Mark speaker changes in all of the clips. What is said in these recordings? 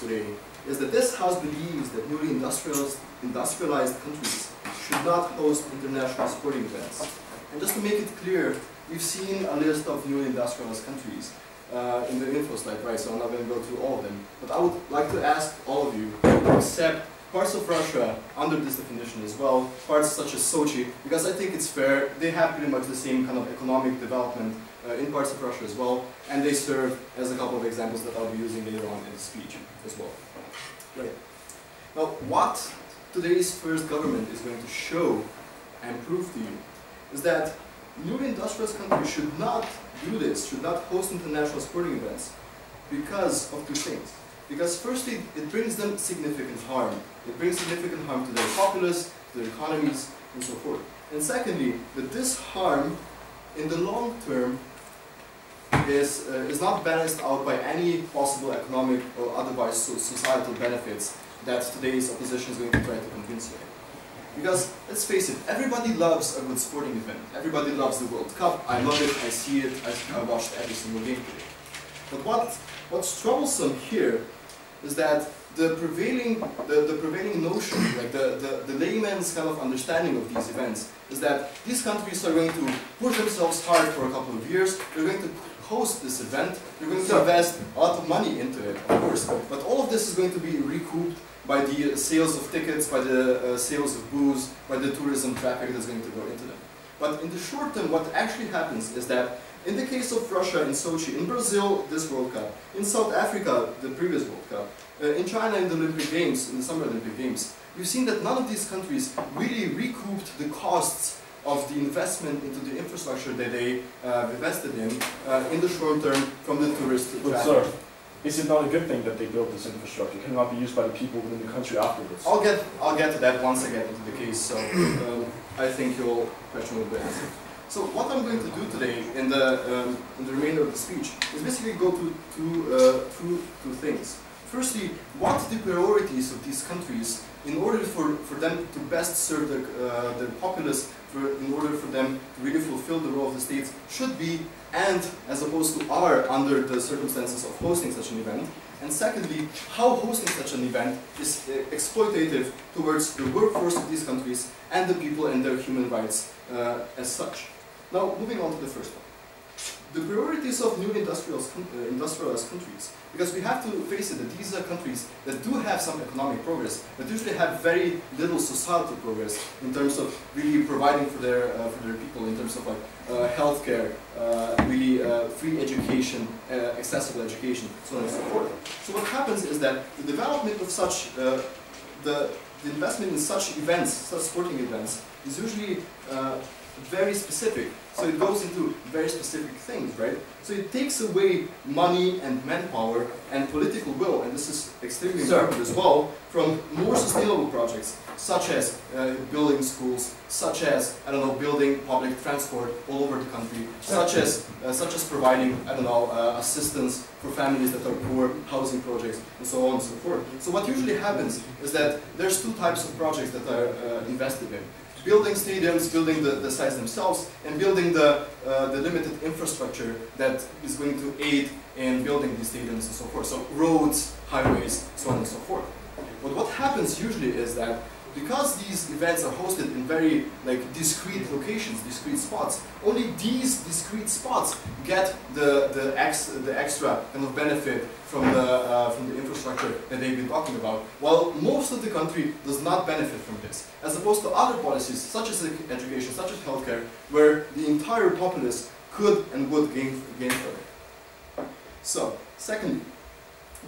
Speaker 1: today is that this House believes that newly industrialized countries should not host international sporting events. And just to make it clear, we've seen a list of newly industrialized countries in the info slide, right? So I'm not going to go through all of them. But I would like to ask all of you to accept parts of Russia under this definition as well, parts such as Sochi, because I think it's fair. They have pretty much the same kind of economic development in parts of Russia as well, and they serve as a couple of examples that I'll be using later on in the speech as well. Right. Now, what today's first government is going to show and prove to you is that newly industrialized countries should not do this, should not host international sporting events because of two things. Because firstly, it brings them significant harm. It brings significant harm to their populace, to their economies, and so forth. And secondly, that this harm, in the long term, is not balanced out by any possible economic or otherwise societal benefits that today's opposition is going to try to convince you. Because, let's face it, everybody loves a good sporting event. Everybody loves the World Cup. I love it, I see it, I watched every single game today. But what's troublesome here is that the prevailing notion, like the layman's kind of understanding of these events, is that these countries are going to push themselves hard for a couple of years, they're going to host this event, they're going to invest a lot of money into it, of course, but all of this is going to be recouped by the sales of tickets, by the sales of booze, by the tourism traffic that's going to go into them. But in the short term, what actually happens is that in the case of Russia in Sochi, in Brazil this World Cup, in South Africa the previous World Cup, in China in the Olympic Games, in the Summer Olympic Games, we've seen that none of these countries really recouped the costs of the investment into the infrastructure that they invested in the short term from the tourist traffic.
Speaker 2: But sir, is it not a good thing that they built this infrastructure? Can it not be used by the people within the country afterwards?
Speaker 1: I'll get to that once I get into the case, so I think your question will be answered. So what I'm going to do today in the remainder of the speech is basically go through two things. Firstly, what the priorities of these countries in order for them to best serve their populace, in order for them to really fulfill the role of the states should be, and as opposed to are under the circumstances of hosting such an event. And secondly, how hosting such an event is exploitative towards the workforce of these countries and the people and their human rights as such. Now, moving on to the first one. The priorities of new industrialized countries, because we have to face it that these are countries that do have some economic progress, but usually have very little societal progress in terms of really providing for their people, in terms of like healthcare, really free education, accessible education, so on and so forth. So what happens is that the development of such, the investment in such events, such sporting events, is usually very specific. So it goes into very specific things, right? So it takes away money and manpower and political will, and this is extremely important as well, from more sustainable projects, such as building schools, such as, I don't know, building public transport all over the country, such as providing, I don't know, assistance for families that are poor, housing projects, and so on and so forth. So what usually happens is that there's two types of projects that are invested in. Building stadiums, building the sites themselves, and building the limited infrastructure that is going to aid in building these stadiums and so forth. So roads, highways, so on and so forth. But what happens usually is that because these events are hosted in very discrete locations, discrete spots, only these discrete spots get the extra kind of benefit from the infrastructure that they've been talking about, while most of the country does not benefit from this, as opposed to other policies such as education, such as healthcare, where the entire populace could and would gain from it. So, secondly,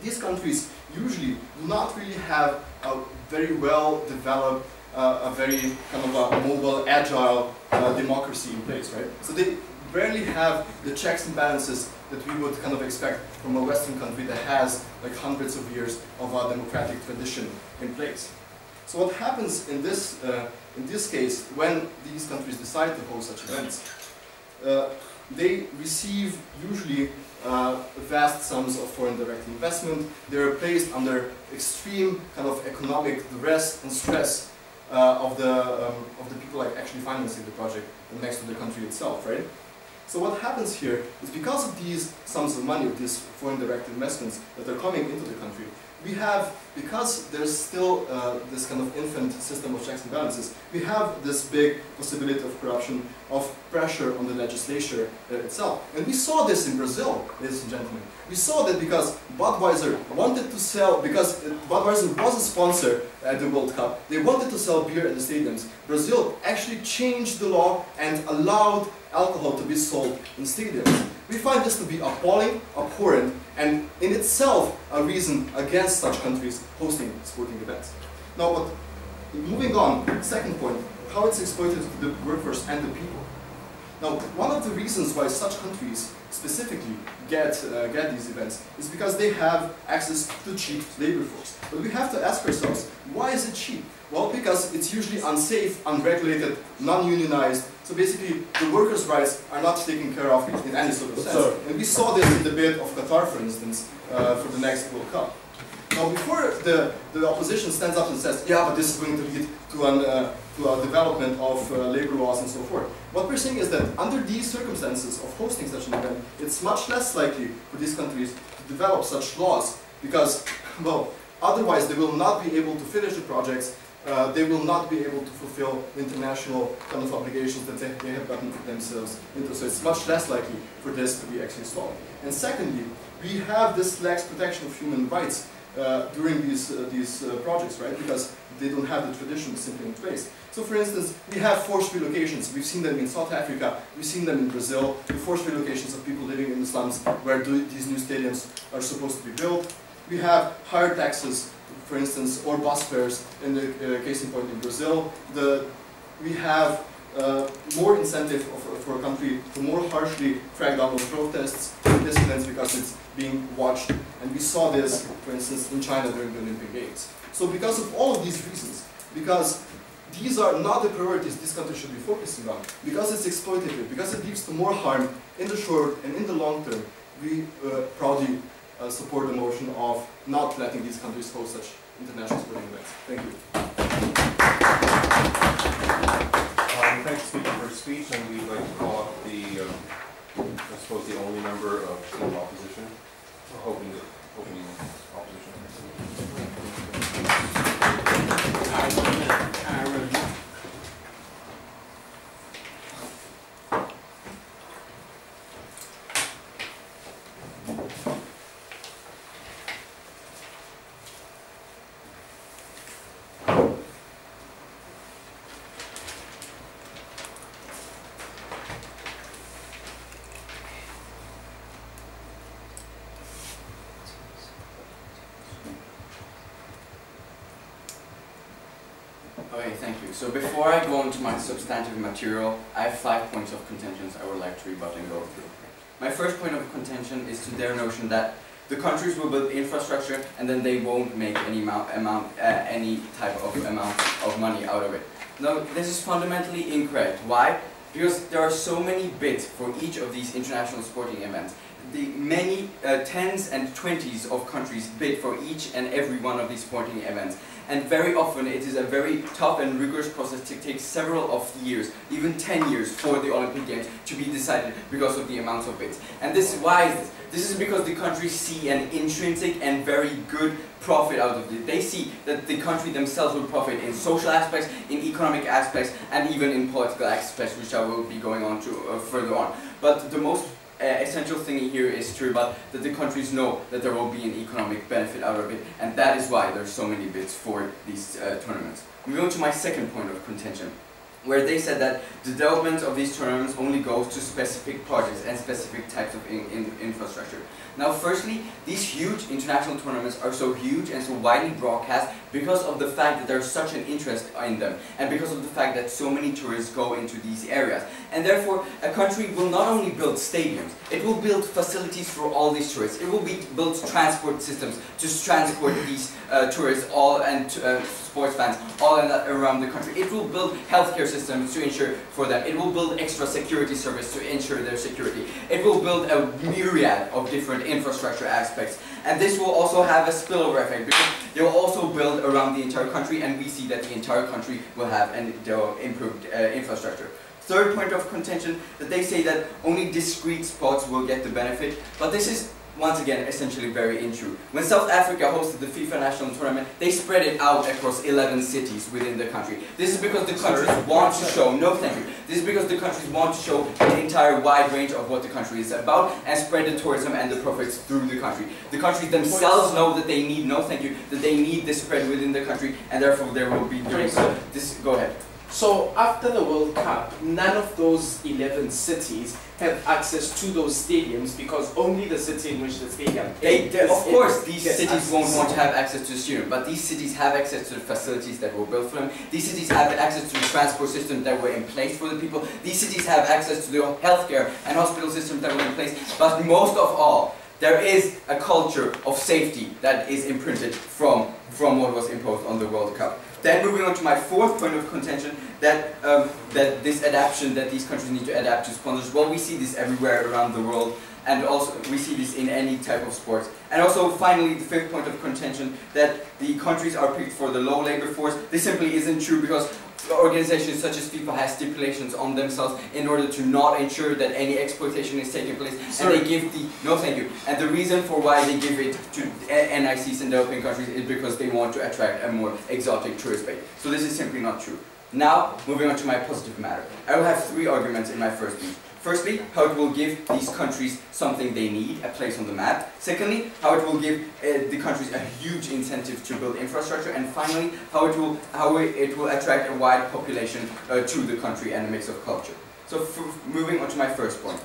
Speaker 1: these countries usually do not really have a very well developed, a very kind of a mobile, agile democracy in place, right? So they barely have the checks and balances that we would kind of expect from a Western country that has like hundreds of years of a democratic tradition in place. So what happens in this case, when these countries decide to host such events, they receive usually vast sums of foreign direct investment. They are placed under extreme kind of economic duress and stress of the people like actually financing the project next to the country itself, right? So what happens here is because of these sums of money, of these foreign direct investments that are coming into the country, we have, because there's still this kind of infant system of checks and balances, we have this big possibility of corruption, of pressure on the legislature itself. And we saw this in Brazil, ladies and gentlemen. We saw that because Budweiser wanted to sell, because Budweiser was a sponsor at the World Cup, they wanted to sell beer at the stadiums. Brazil actually changed the law and allowed alcohol to be sold in stadiums. We find this to be appalling, abhorrent, and in itself a reason against such countries hosting sporting events. Now, but moving on, second point, how it's exploited to the workforce and the people. Now, one of the reasons why such countries specifically get these events is because they have access to cheap labor force. But we have to ask ourselves, why is it cheap? Well, because it's usually unsafe, unregulated, non-unionized. So basically, the workers' rights are not taken care of in any sort of sense. And we saw this in the debate of Qatar, for instance, for the next World Cup. Now, before the opposition stands up and says, yeah, but this is going to lead to a development of labor laws and so forth. What we're saying is that under these circumstances of hosting such an event, it's much less likely for these countries to develop such laws because, well, otherwise they will not be able to finish the projects, they will not be able to fulfill the international kind of obligations that they have gotten themselves into. So it's much less likely for this to be actually solved. And secondly, we have this lax protection of human rights during these projects, right? Because they don't have the tradition simply in place. So for instance, we have forced relocations. We've seen them in South Africa, we've seen them in Brazil, the forced relocations of people living in the slums where these new stadiums are supposed to be built. We have higher taxes, for instance, or bus fares in the case in point in Brazil. We have more incentive for a country to more harshly crack down on protests and dissidents because it's being watched. And we saw this, for instance, in China during the Olympic Games. So because of all of these reasons, because these are not the priorities this country should be focusing on, because it's exploitative, because it leads to more harm in the short and in the long term, we proudly support the motion of not letting these countries host such international sporting events. Thank you.
Speaker 3: Thanks, speaker, for his speech, and we'd like to call up the, I suppose, the only member of team opposition, opening opposition.
Speaker 4: Okay, thank you. So before I go into my substantive material, I have 5 points of contention I would like to rebut and go through. My first point of contention is to their notion that the countries will build infrastructure and then they won't make any type of amount of money out of it. No, this is fundamentally incorrect. Why? Because there are so many bids for each of these international sporting events. The many tens and 20s of countries bid for each and every one of these sporting events. And very often it is a very tough and rigorous process to take several of years, even 10 years for the Olympic Games to be decided because of the amounts of bids. And this is why is this? This is because the countries see an intrinsic and very good profit out of it. They see that the country themselves will profit in social aspects, in economic aspects, and even in political aspects, which I will be going on to further on. But the most essential thing here is to rebut that the countries know that there will be an economic benefit out of it, and that is why there are so many bids for these tournaments. Moving on to my second point of contention, where they said that the development of these tournaments only goes to specific projects and specific types of infrastructure. Now, firstly, these huge international tournaments are so huge and so widely broadcast because of the fact that there's such an interest in them, and because of the fact that so many tourists go into these areas. And therefore, a country will not only build stadiums, it will build facilities for all these tourists. It will build transport systems to transport these tourists and sports fans all around the country. It will build healthcare systems to ensure for them. It will build extra security service to ensure their security. It will build a myriad of different infrastructure aspects. And this will also have a spillover effect because they will also build around the entire country, and we see that the entire country will have an improved infrastructure. Third point of contention, that they say that only discrete spots will get the benefit, but this is once again, essentially very untrue. When South Africa hosted the FIFA national tournament, they spread it out across 11 cities within the country. This is because the countries want to show, no thank you, this is because the countries want to show the entire wide range of what the country is about and spread the tourism and the profits through the country. The countries themselves know that they need, no thank you, that they need this spread within the country, and therefore they will be doing so. Go ahead.
Speaker 5: So after the World Cup, none of those 11 cities have access to those stadiums because only the city in which the stadium is.
Speaker 4: Of course, these cities won't want to have access to the stadium, but these cities have access to the facilities that were built for them. These cities have access to the transport systems that were in place for the people. These cities have access to the healthcare and hospital systems that were in place. But most of all, there is a culture of safety that is imprinted from what was imposed on the World Cup. Then moving on to my fourth point of contention, that this adaptation that these countries need to adapt to sponsors. Well, we see this everywhere around the world, and also we see this in any type of sports. And also, finally, the fifth point of contention, that the countries are picked for the low labor force. This simply isn't true because organizations such as FIFA have stipulations on themselves in order to not ensure that any exploitation is taking place. And they give the, no thank you, and the reason for why they give it to NICs in developing countries is because they want to attract a more exotic tourist base. So this is simply not true. Now, moving on to my positive matter. I will have three arguments in my first speech. Firstly, how it will give these countries something they need, a place on the map. Secondly, how it will give the countries a huge incentive to build infrastructure. And finally, how it will attract a wide population to the country and a mix of culture. So moving on to my first point.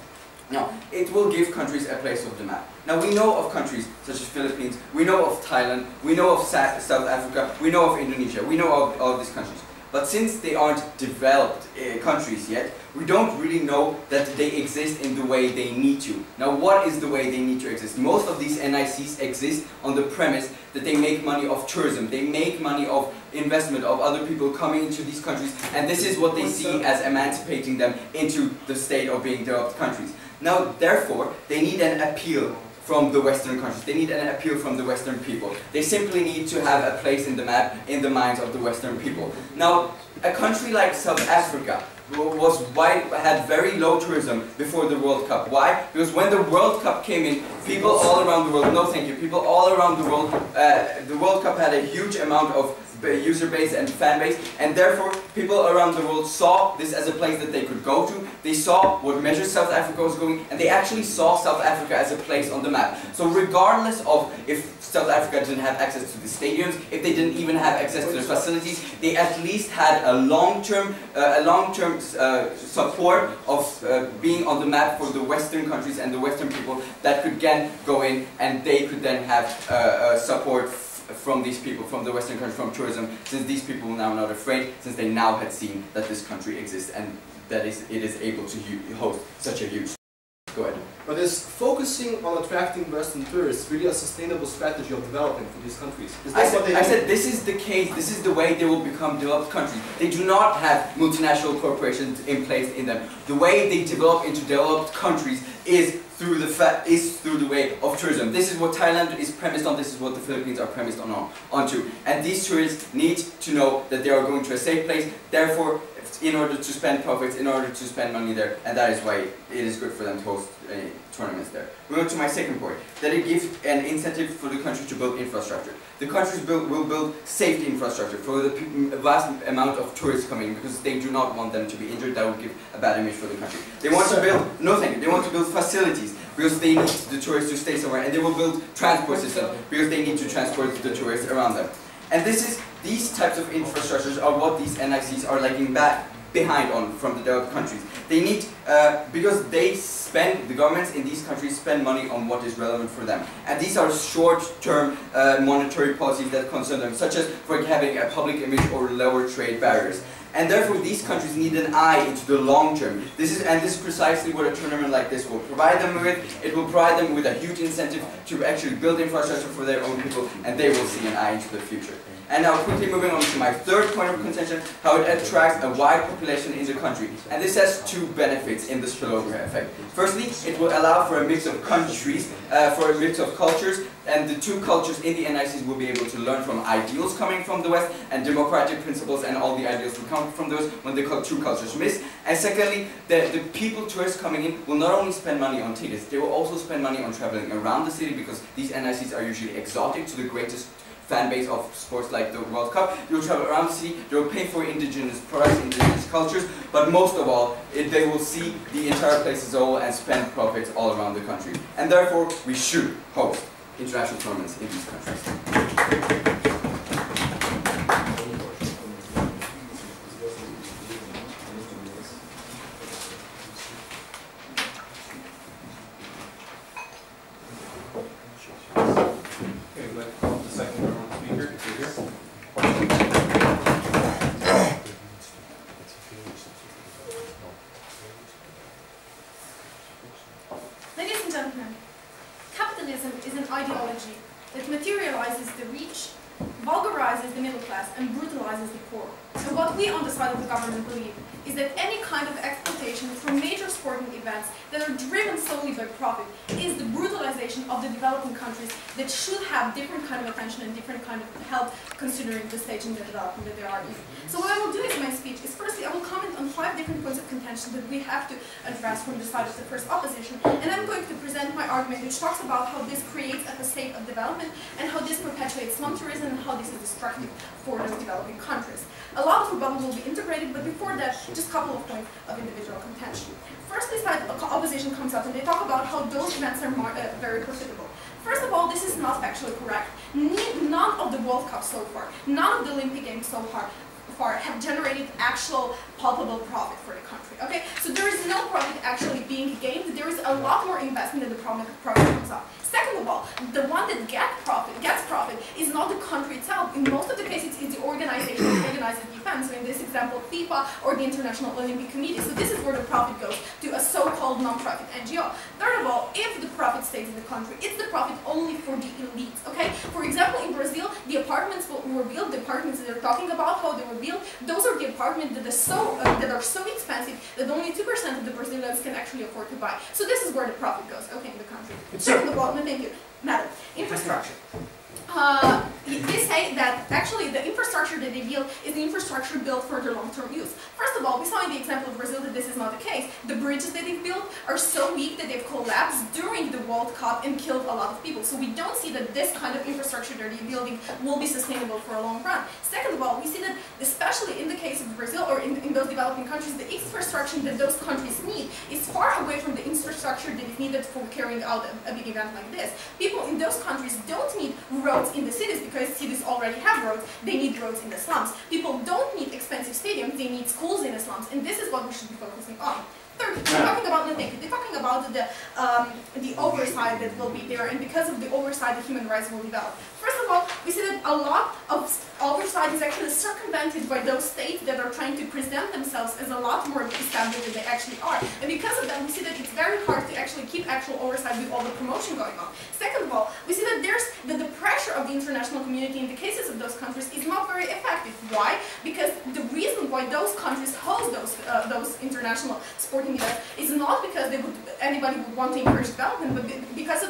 Speaker 4: Now, it will give countries a place on the map. Now, we know of countries such as Philippines, we know of Thailand, we know of South Africa, we know of Indonesia, we know of all these countries. But since they aren't developed countries yet, we don't really know that they exist in the way they need to. Now, what is the way they need to exist? Most of these NICs exist on the premise that they make money off tourism. They make money of investment of other people coming into these countries, and this is what they see as emancipating them into the state of being developed countries. Now, therefore, they need an appeal from the Western countries. They need an appeal from the Western people. They simply need to have a place in the map, in the minds of the Western people. Now, a country like South Africa had very low tourism before the World Cup. Why? Because when the World Cup came in, people all around the world, no thank you, people all around the World Cup had a huge amount of user base and fan base, and therefore people around the world saw this as a place that they could go to. They saw what measures South Africa was going, and they actually saw South Africa as a place on the map. So regardless of if South Africa didn't have access to the stadiums, if they didn't even have access to the facilities, they at least had a long-term support of being on the map for the Western countries and the Western people that could then go in, and they could then have support from these people, from the Western countries, from tourism, since these people are now not afraid, since they now had seen that this country exists and that it is able to host such a huge. Go ahead.
Speaker 1: But is focusing on attracting Western tourists really a sustainable strategy of development for these countries?
Speaker 4: I said this is the case, this is the way they will become developed countries. They do not have multinational corporations in place in them. The way they develop into developed countries is through the way of tourism. This is what Thailand is premised on, this is what the Philippines are premised onto. And these tourists need to know that they are going to a safe place, therefore, in order to spend profits, in order to spend money there, and that is why it is good for them to host tournaments there. We go to my second point, that it gives an incentive for the country to build infrastructure. The countries will build safety infrastructure for the vast amount of tourists coming, because they do not want them to be injured. That would give a bad image for the country. They want to build, no thank you, they want to build facilities, because they need the tourists to stay somewhere, and they will build transport systems, because they need to transport the tourists around them. And these types of infrastructures are what these NICs are lagging behind on from the developed countries. They need, because the governments in these countries spend money on what is relevant for them. And these are short-term monetary policies that concern them, such as for having a public image or lower trade barriers. And therefore these countries need an eye into the long term. This is precisely what a tournament like this will provide them with. It will provide them with a huge incentive to actually build infrastructure for their own people, and they will see an eye into the future. And now quickly moving on to my third point of contention, how it attracts a wide population in the country. And this has two benefits in the spillover effect. Firstly, it will allow for a mix of countries, for a mix of cultures, and the two cultures in the NICs will be able to learn from ideals coming from the West and democratic principles and all the ideals will come from those when the two cultures mix. And secondly, the people, tourists coming in, will not only spend money on tickets, they will also spend money on traveling around the city because these NICs are usually exotic to the greatest fan base of sports like the World Cup. They will travel around the city, they will pay for indigenous products, indigenous cultures, but most of all, they will see the entire place as a whole and spend profits all around the country. And therefore, we should host international tournaments in these countries.
Speaker 6: Ladies and gentlemen, capitalism is an ideology that materializes the rich, vulgarizes the middle class, and brutalizes the poor. So what we on the side of the government believe is that any kind of exploitation from major sporting events that are driven solely by profit is the brutalization of the developing countries that should have different kind of attention and different kind of help considering the stage in the development that they are in. So what I will do in my speech is firstly I will comment on 5 different points of contention that we have to address from the side of the first opposition, and I'm going to present my argument which talks about how this creates a state of development and how this perpetuates slum tourism and how this is destructive for those developing countries. A lot of rebuttal will be integrated, but before that, just a couple of points of individual contention. First, this side of opposition comes out and they talk about how those events are very profitable. First of all, this is not factually correct. None of the World Cup so far, none of the Olympic Games so far have generated actual palpable profit for the country. Okay, so there is no profit actually being gained. There is a lot more investment than the profit comes up. Second of all, the one that gets profit is not the country itself. In most of the cases, it's the organization that organizes the event. So in this example, FIFA or the International Olympic Committee. So this is where the profit goes to a so-called non-profit NGO. Third of all, if the profit stays in the country, it's the profit only for the elites. Okay. For example, in Brazil, the apartments were built. The apartments that they're talking about, how they were built, those are the apartments that are so expensive that only 2% of the Brazilians can actually afford to buy. So this is where the profit goes. Okay, in the country. Second of all, thank you, madam. Infrastructure. They say that actually the infrastructure that they build is the infrastructure built for their long-term use. First of all, we saw in the example of Brazil that this is not the case. The bridges that they've built are so weak that they've collapsed during the World Cup and killed a lot of people. So we don't see that this kind of infrastructure that they're building will be sustainable for a long run. Second of all, we see that especially in the case of Brazil or in those developing countries, the infrastructure that those countries need is far away from the infrastructure that is needed for carrying out a big event like this. People in those countries don't need roads in the cities because cities already have roads. They need roads in the slums. People don't need expensive stadiums. They need schools in the slums, and this is what we should be focusing on. Third, they're talking about they're talking about the oversight that will be there, and because of the oversight, the human rights will develop. First of all, we see that a lot of oversight is actually circumvented by those states that are trying to present themselves as a lot more established than they actually are. And because of that, we see that it's very hard to actually keep actual oversight with all the promotion going on. Second of all, we see that the pressure of the international community in the cases of those countries is not very effective. Why? Because the reason why those countries host those international sporting events is not because anybody would want to encourage development, but because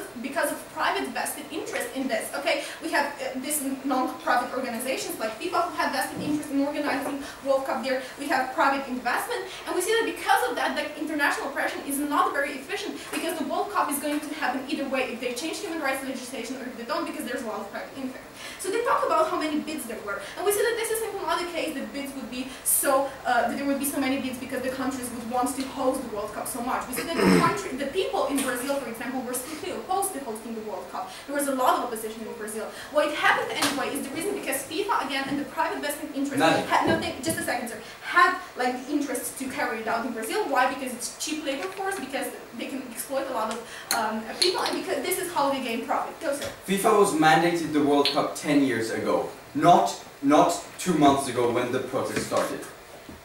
Speaker 6: of private vested interest in this. Okay, we have these non-profit organizations like FIFA who have vested interest in organizing World Cup there. We have private investment, and we see that because of that, the international pressure is not very efficient because the World Cup is going to happen either way if they change human rights legislation or if they don't, because there's a lot of private interest. So they talk about how many bids there were, and we see that this is simply not the case that bids would be so that there would be so many bids because the countries would want to host the World Cup so much. We see that the people in Brazil, for example, were simply opposed to hosting the World Cup. There was a lot of opposition in Brazil. Why it happened anyway is the reason because FIFA again and the private vested interest just a second, sir, had like the interest to carry it out in Brazil. Why? Because it's cheap labor force, because they can exploit a lot of people, and because this is how they gain profit. Go, sir.
Speaker 4: FIFA was mandated the World Cup 10 years ago, not 2 months ago when the protest started.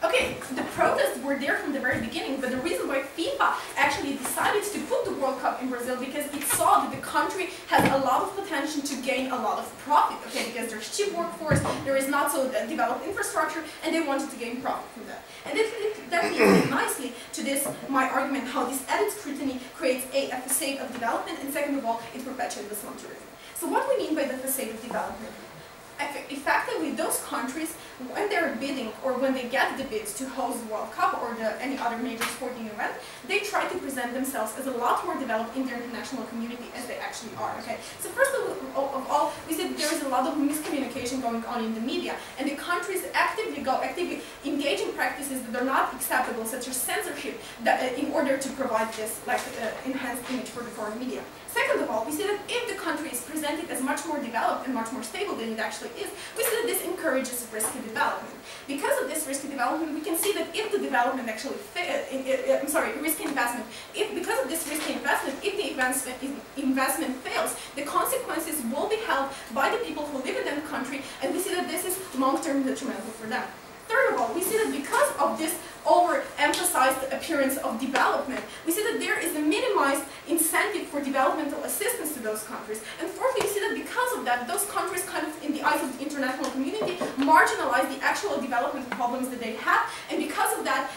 Speaker 6: Okay, the protests were there from the very beginning, but the reason why FIFA actually decided to put the World Cup in Brazil because it saw that the country has a lot of potential to gain a lot of profit, okay, because there's cheap workforce, there is not so developed infrastructure, and they wanted to gain profit from that. And that leads me nicely to this, my argument, how this added scrutiny creates a facade of development, and second of all, it perpetuates the slum tourism. So what we mean by the facade of development? Effectively, those countries, when they're bidding or when they get the bids to host the World Cup or any other major sporting event, they try to present themselves as a lot more developed in their international community as they actually are. Okay. So first of all, we said there is a lot of miscommunication going on in the media, and the countries actively engage in practices that are not acceptable, such as censorship, that, in order to provide this enhanced image for the foreign media. Second of all, we see that if the country is presented as much more developed and much more stable than it actually is, we see that this encourages risky development. Because of this risky development, we can see that if the development actually risky investment, because of this risky investment, if the investment fails, the consequences will be held by the people who live in that country, and we see that this is long-term detrimental for them. Third of all, we see that because of this overemphasized appearance of development, we see that there is a minimized incentive for developmental assistance to those countries. And fourthly, we see that because of that, those countries kind of, in the eyes of the international community, marginalize the actual development problems that they have, and because of that,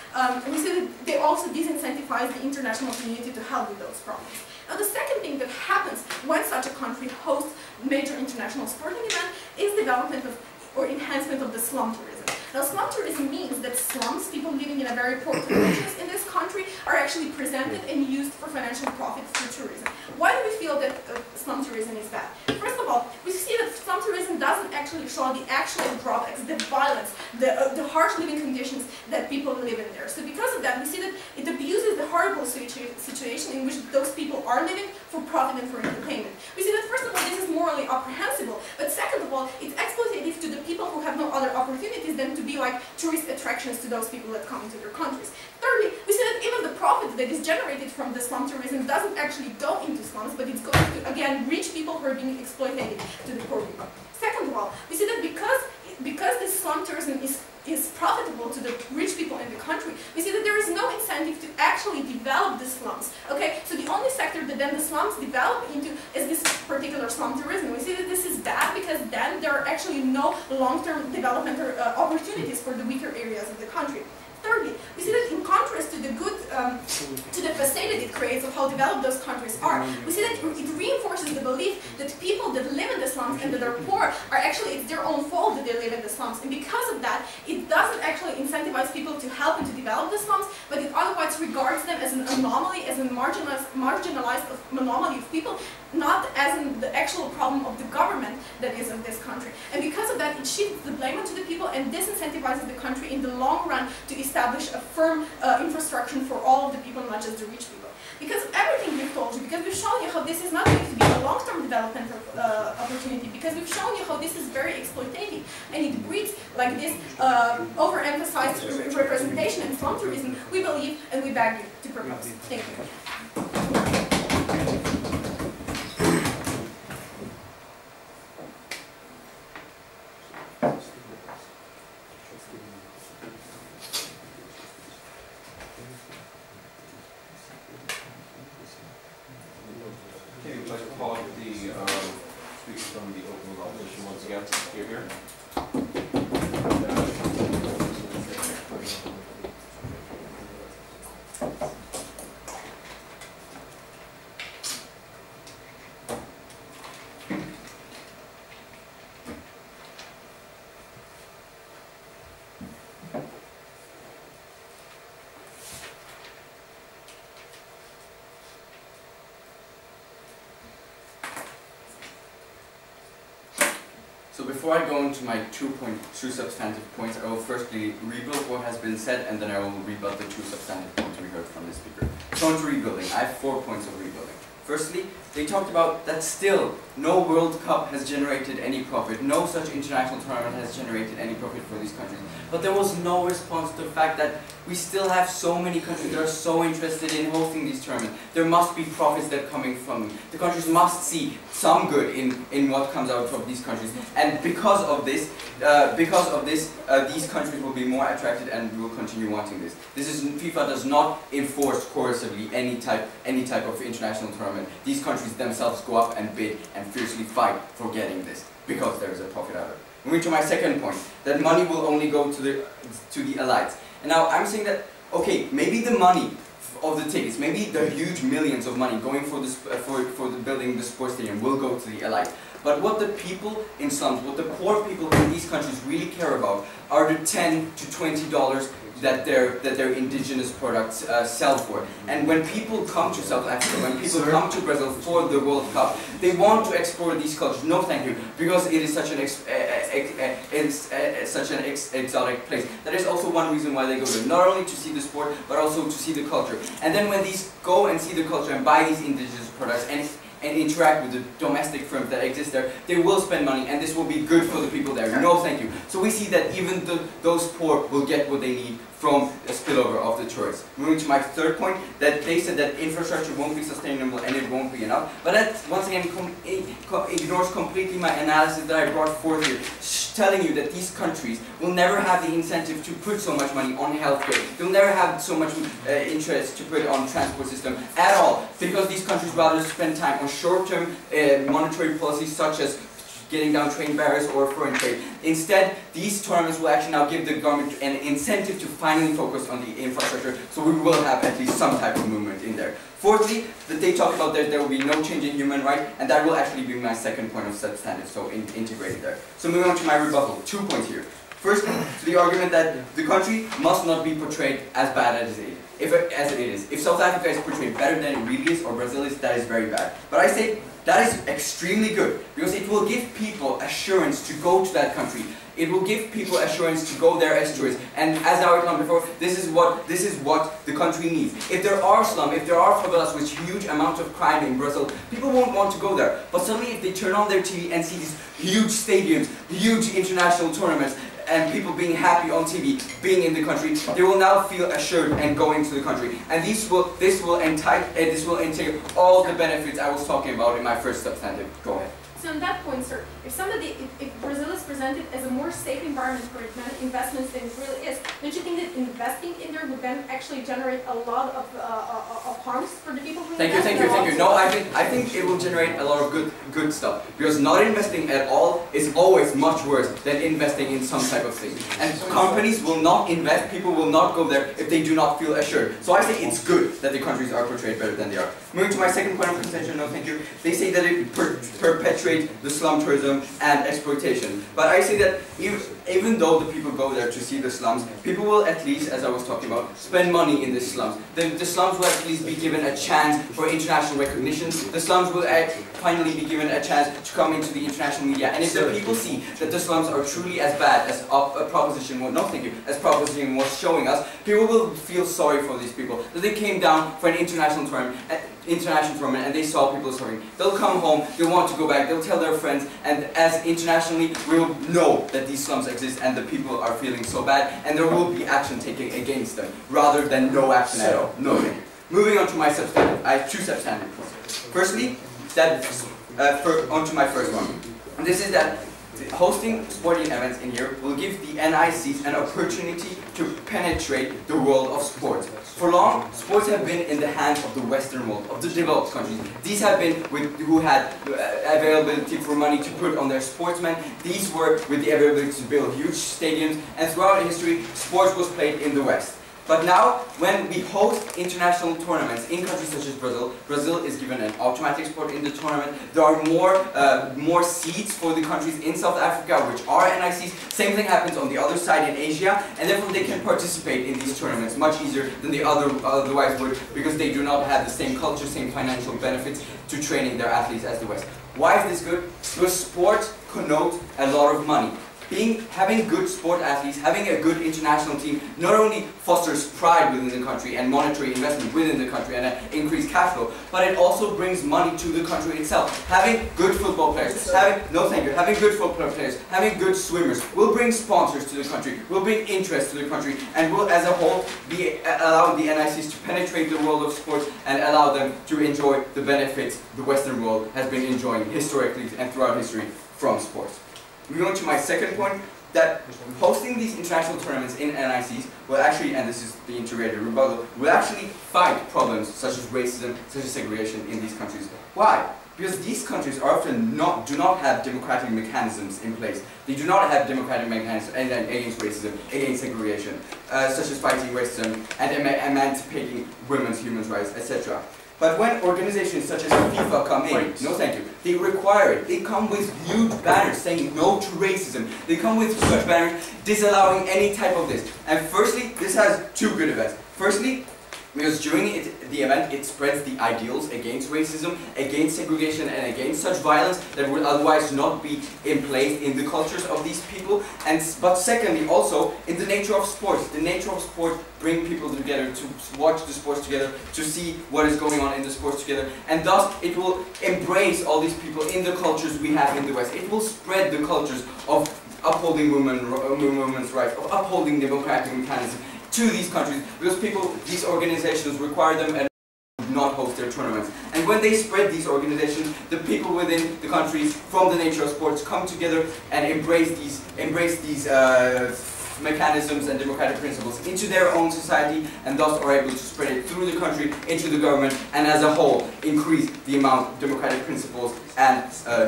Speaker 6: we see that they also disincentivize the international community to help with those problems. Now, the second thing that happens when such a country hosts major international sporting event is development of or enhancement of the slum tourism. Now, slum tourism means that slums, people living in a very poor conditions in this country, are actually presented and used for financial profit through tourism. Why do we feel that slum tourism is bad? First of all, we see that slum tourism doesn't actually show the actual drawbacks, the violence, the harsh living conditions that people live in there. So because of that, we see that it abuses the horrible situation in which those people are living for profit and for entertainment. We see that, first of all, this is morally reprehensible, but second of all, it's exploitative to the people who have no other opportunities than to be like tourist attractions to those people that come into their countries. Thirdly, we see that even the profit that is generated from the slum tourism doesn't actually go into slums, but it's going to, again, rich people who are being exploited to the poor people. Second of all, we see that because this slum tourism is profitable to the rich people in the country, we see that there is no incentive to actually develop the slums. Okay, so the only sector that then the slums develop into is this particular slum tourism. We see that this is bad because then there are actually no long-term development opportunities for the weaker areas of the country. Thirdly, we see that in contrast to the good, to the facade that it creates of how developed those countries are, we see that it reinforces the belief that people that live in the slums and that are poor are actually, it's their own fault that they live in the slums. And because of that, it doesn't actually incentivize people to help and to develop the slums, but it otherwise regards them as an anomaly, as a marginalized anomaly of people, not as in the actual problem of the government that is in this country. And because of that, it shifts the blame onto the people and disincentivizes the country in the long run to establish a firm infrastructure for all of the people, not just the rich people. Because everything we've told you, because we've shown you how this is not going to be a long-term development opportunity, because we've shown you how this is very exploitative, and it breeds like this overemphasized representation and slum tourism, we believe and we beg you to propose. Thank you.
Speaker 3: Okay, we'd like to call up the speakers from the opening opposition once again. Here.
Speaker 4: So before I go into my two substantive points, I will firstly rebuild what has been said, and then I will rebut the two substantive points we heard from the speaker. So on to rebuilding, I have 4 points of rebuilding. Firstly, they talked about that still no World Cup has generated any profit, no such international tournament has generated any profit for these countries. But there was no response to the fact that we still have so many countries that are so interested in hosting these tournaments. There must be profits that are coming from them. The countries must see some good in what comes out of these countries. And because of this, these countries will be more attracted and will continue wanting this. FIFA does not enforce coercively any type of international tournament. These countries themselves go up and bid and fiercely fight for getting this because there is a profit out of it. Moving to my second point, that money will only go to the elites. And now I'm saying that, okay, maybe the money of the tickets, maybe the huge millions of money going for this for the building the sports stadium will go to the elite. But what the people in slums, what the poor people in these countries really care about are the $10 to $20 that their indigenous products sell for. And when people come to South Africa, when people come to Brazil for the World Cup, they want to explore these cultures. No, thank you, because it is such an exotic place. That is also one reason why they go there, not only to see the sport, but also to see the culture. And then when these go and see the culture and buy these indigenous products and interact with the domestic firms that exist there, they will spend money, and this will be good for the people there. No, thank you. So we see that even those poor will get what they need from a spillover of the tourists. Moving to my third point, that they said that infrastructure won't be sustainable and it won't be enough, but that once again ignores completely my analysis that I brought forth here, telling you that these countries will never have the incentive to put so much money on healthcare. They'll never have so much interest to put on transport system at all, because these countries rather spend time on short-term monetary policies such as getting down train barriers or foreign trade. Instead, these tournaments will actually now give the government an incentive to finally focus on the infrastructure, so we will have at least some type of movement in there. Fourthly, that they talk about that there will be no change in human rights, and that will actually be my second point of substantive, so integrated there. So moving on to my rebuttal, 2 points here. First, to the argument that the country must not be portrayed as bad as it is. If South Africa is portrayed better than it really is, or Brazil is, that is very bad. But I say that is extremely good, because it will give people assurance to go to that country. It will give people assurance to go there as tourists. And as I outlined before, this is what the country needs. If there are slums, if there are favelas with huge amounts of crime in Brazil, people won't want to go there. But suddenly if they turn on their TV and see these huge stadiums, huge international tournaments, and people being happy on TV, being in the country, they will now feel assured and go into the country. And this will entail all the benefits I was talking about in my first substantive. Go ahead.
Speaker 6: So on that point, sir, if Brazil is presented as a more safe environment for investments than it really is, don't you think that investing in there would then actually generate a lot of harms for the people who invest?
Speaker 4: Thank you. No, I think it will generate a lot of good stuff, because not investing at all is always much worse than investing in some type of thing. And companies will not invest, people will not go there if they do not feel assured. So I say it's good that the countries are portrayed better than they are. Moving to my second point of contention, no thank you, they say that it perpetuates the slum tourism and exploitation. But I say that even though the people go there to see the slums, people will at least, as I was talking about, spend money in the slums. The slums will at least be given a chance for international recognition. The slums will finally be given a chance to come into the international media. And if the people see that the slums are truly as bad as Proposition was showing us, people will feel sorry for these people, that they came down for an international tournament and they saw people suffering. They'll come home, they'll want to go back, they'll tell their friends, and as internationally we'll know that these slums exist and the people are feeling so bad, and there will be action taken against them, rather than no action at all. No thank you. Moving on to my substantive, I have 2 substantive points. Firstly, onto my first one, and this is that hosting sporting events in here will give the NICs an opportunity to penetrate the world of sports. For long, sports have been in the hands of the Western world, of the developed countries. These have been who had availability for money to put on their sportsmen. These were with the availability to build huge stadiums, and throughout history, sports was played in the West. But now, when we host international tournaments in countries such as Brazil, Brazil is given an automatic spot in the tournament. There are more seats for the countries in South Africa, which are NICs. Same thing happens on the other side in Asia, and therefore they can participate in these tournaments much easier than they otherwise would, because they do not have the same culture, same financial benefits to training their athletes as the West. Why is this good? Because sports connote a lot of money. having good sport athletes, having a good international team, not only fosters pride within the country and monetary investment within the country and increased cash flow, but it also brings money to the country itself. Having good football players, having good football players, having good swimmers will bring sponsors to the country, will bring interest to the country, and will as a whole allow the NICs to penetrate the world of sports and allow them to enjoy the benefits the Western world has been enjoying historically and throughout history from sports. Moving on to my second point, that hosting these international tournaments in NICs will actually, and this is the integrated rebuttal, will actually fight problems such as racism, such as segregation in these countries. Why? Because these countries are often do not have democratic mechanisms in place. They do not have democratic mechanisms against racism, against segregation, such as fighting racism and emancipating women's human rights, etc. But when organizations such as FIFA come in, no thank you, they require it. They come with huge banners saying no to racism. They come with such banners disallowing any type of this. And firstly, this has two good events. Firstly, because during the event, it spreads the ideals against racism, against segregation, and against such violence that would otherwise not be in place in the cultures of these people. But secondly, also, in the nature of sports. The nature of sports bring people together to watch the sports together, to see what is going on in the sports together, and thus it will embrace all these people in the cultures we have in the West. It will spread the cultures of upholding women's rights, of upholding democratic mechanisms to these countries, because these organizations require them and not host their tournaments. And when they spread these organizations, the people within the countries from the nature of sports come together and embrace these mechanisms and democratic principles into their own society, and thus are able to spread it through the country, into the government, and as a whole increase the amount of democratic principles and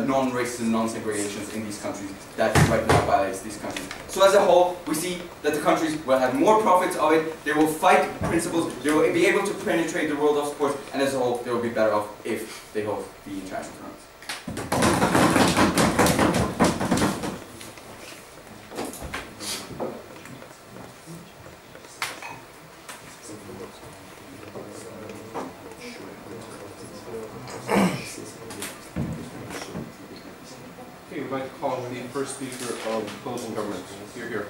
Speaker 4: non-racism, non-segregations in these countries that right now violates these countries. So as a whole, we see that the countries will have more profits of it, they will fight principles, they will be able to penetrate the world of sports, and as a whole, they will be better off if they host the international tournaments.
Speaker 3: Okay, we'd like to call the first speaker of closing government. Here.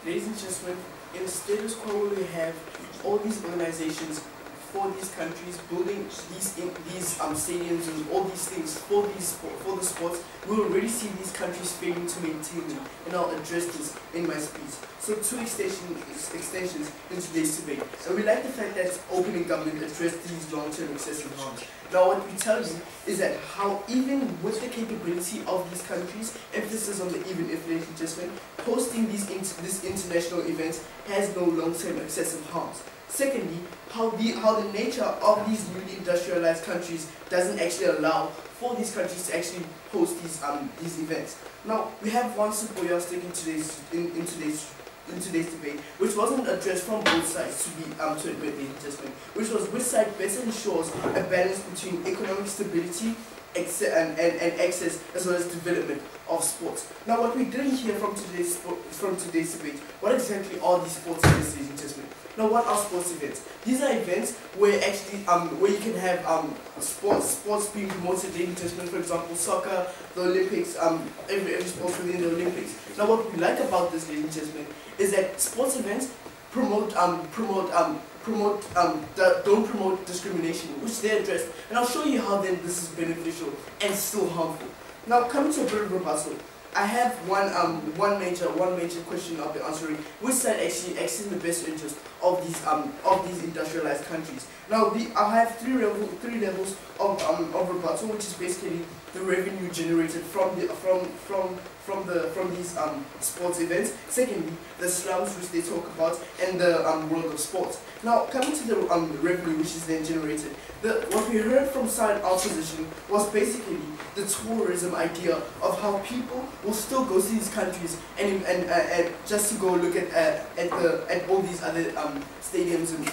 Speaker 5: Ladies and gentlemen, in the status quo we have all these organizations for these countries building these stadiums and all these things for the sports. We already see these countries failing to maintain them, and I'll address this in my speech. So two extensions in today's debate, and we like the fact that opening government addressed these long-term excessive harms. Now what we tell you is that how even with the capability of these countries, emphasis on the even if, ladies and gentlemen, hosting these international events has no long-term excessive harms. Secondly, how the nature of these newly industrialized countries doesn't actually allow for these countries to actually host these events. Now we have one simple yardstick in today's debate, which wasn't addressed from both sides to admit, ladies and gentlemen, which was which side better ensures a balance between economic stability and access as well as development of sports. Now what we didn't hear from today's debate, what exactly are these sports events, ladies and gentlemen? Now what are sports events? These are events where actually where you can have sports being promoted, ladies and gentlemen, for example soccer, the Olympics, every sport within the Olympics. Now what we like about this, ladies and gentlemen, is that sports events don't promote discrimination, which they address, and I'll show you how then this is beneficial and still harmful. Now coming to a bit of rebuttal, I have one major question I'll be answering. Which side actually acts in the best interest of these industrialized countries? Now I have three levels of rebuttal, which is basically the revenue generated from these sports events. Secondly, the slums which they talk about, and the world of sports. Now coming to the revenue which is then generated, what we heard from side opposition was basically the tourism idea of how people will still go to these countries and just to go look at all these other stadiums and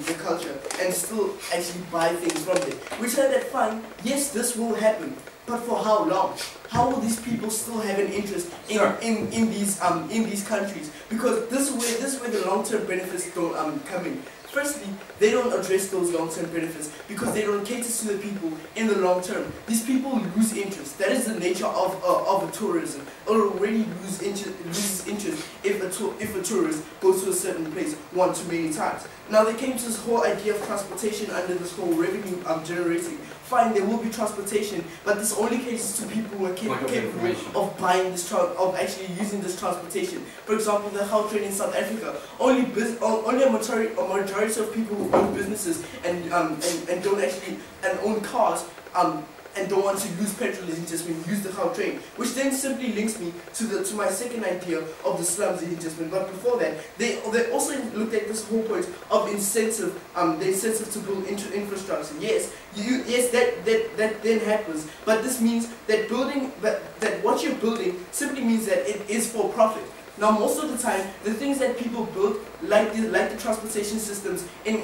Speaker 5: the culture, and still actually buy things from them. Which are that fine? Yes, this will happen. But for how long? How will these people still have an interest in these countries? Because this is where the long-term benefits don't come in. Firstly, they don't address those long-term benefits because they don't cater to the people in the long term. These people lose interest. That is the nature of a tourism. It already loses interest if a tourist goes to a certain place one too many times. Now they came to this whole idea of transportation under this whole revenue generating. Fine, there will be transportation, but this only caters to people who are capable of buying this of actually using this transportation. For example, the HOE train in South Africa, only a majority of people who own businesses and don't actually own cars and don't want to use petrol is investment, use the HOE train, which then simply links me to my second idea of the slums investment. But before that, they also looked at this whole point of incentive, the incentive to build infrastructure. Yes, that then happens, but this means that that what you're building simply means that it is for profit. Now, most of the time, the things that people build, like the transportation systems in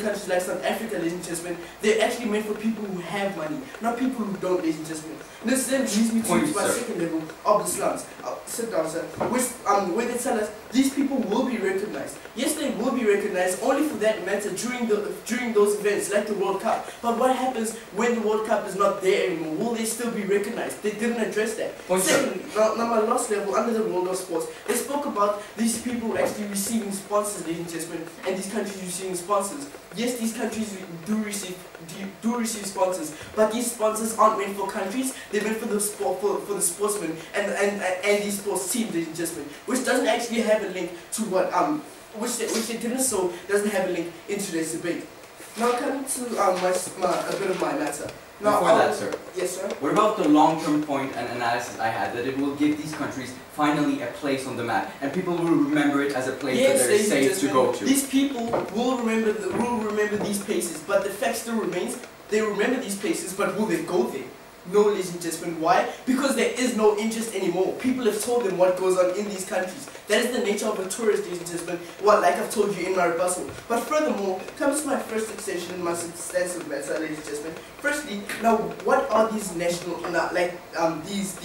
Speaker 5: countries like South Africa, ladies and gentlemen, they're actually meant for people who have money, not people who don't, ladies and gentlemen. This then leads me to my second level of the slums. Sit down, sir. Where they tell us these people will be recognized. Yes, they will be recognized only for that matter during those events like the World Cup. But what happens when the World Cup is not there anymore? Will they still be recognized? They didn't address that. Secondly, now my last level under the world of sports, they spoke about these people actually receiving sponsors, ladies and gentlemen, and these countries receiving sponsors. Yes, these countries do receive sponsors, but these sponsors aren't meant for countries. They're meant for the the sportsmen and these sports teams, ladies and gentlemen, which doesn't actually have a link to what which they didn't so doesn't have a link into this debate. Now coming to a bit of my matter. Now,
Speaker 4: before that, sir.
Speaker 5: Yes, sir.
Speaker 4: What about the long-term point and analysis I had, that it will give these countries finally a place on the map, and people will remember it as a place that they're safe to go to?
Speaker 5: These people will remember these places, but the fact still remains, they remember these places, but will they go there? No, ladies and gentlemen. Why? Because there is no interest anymore. People have told them what goes on in these countries. That is the nature of a tourist, ladies and gentlemen, like I've told you in my rebuttal. But furthermore, comes to my first extension in my substantive matter, ladies and gentlemen. Firstly, now what are these national, these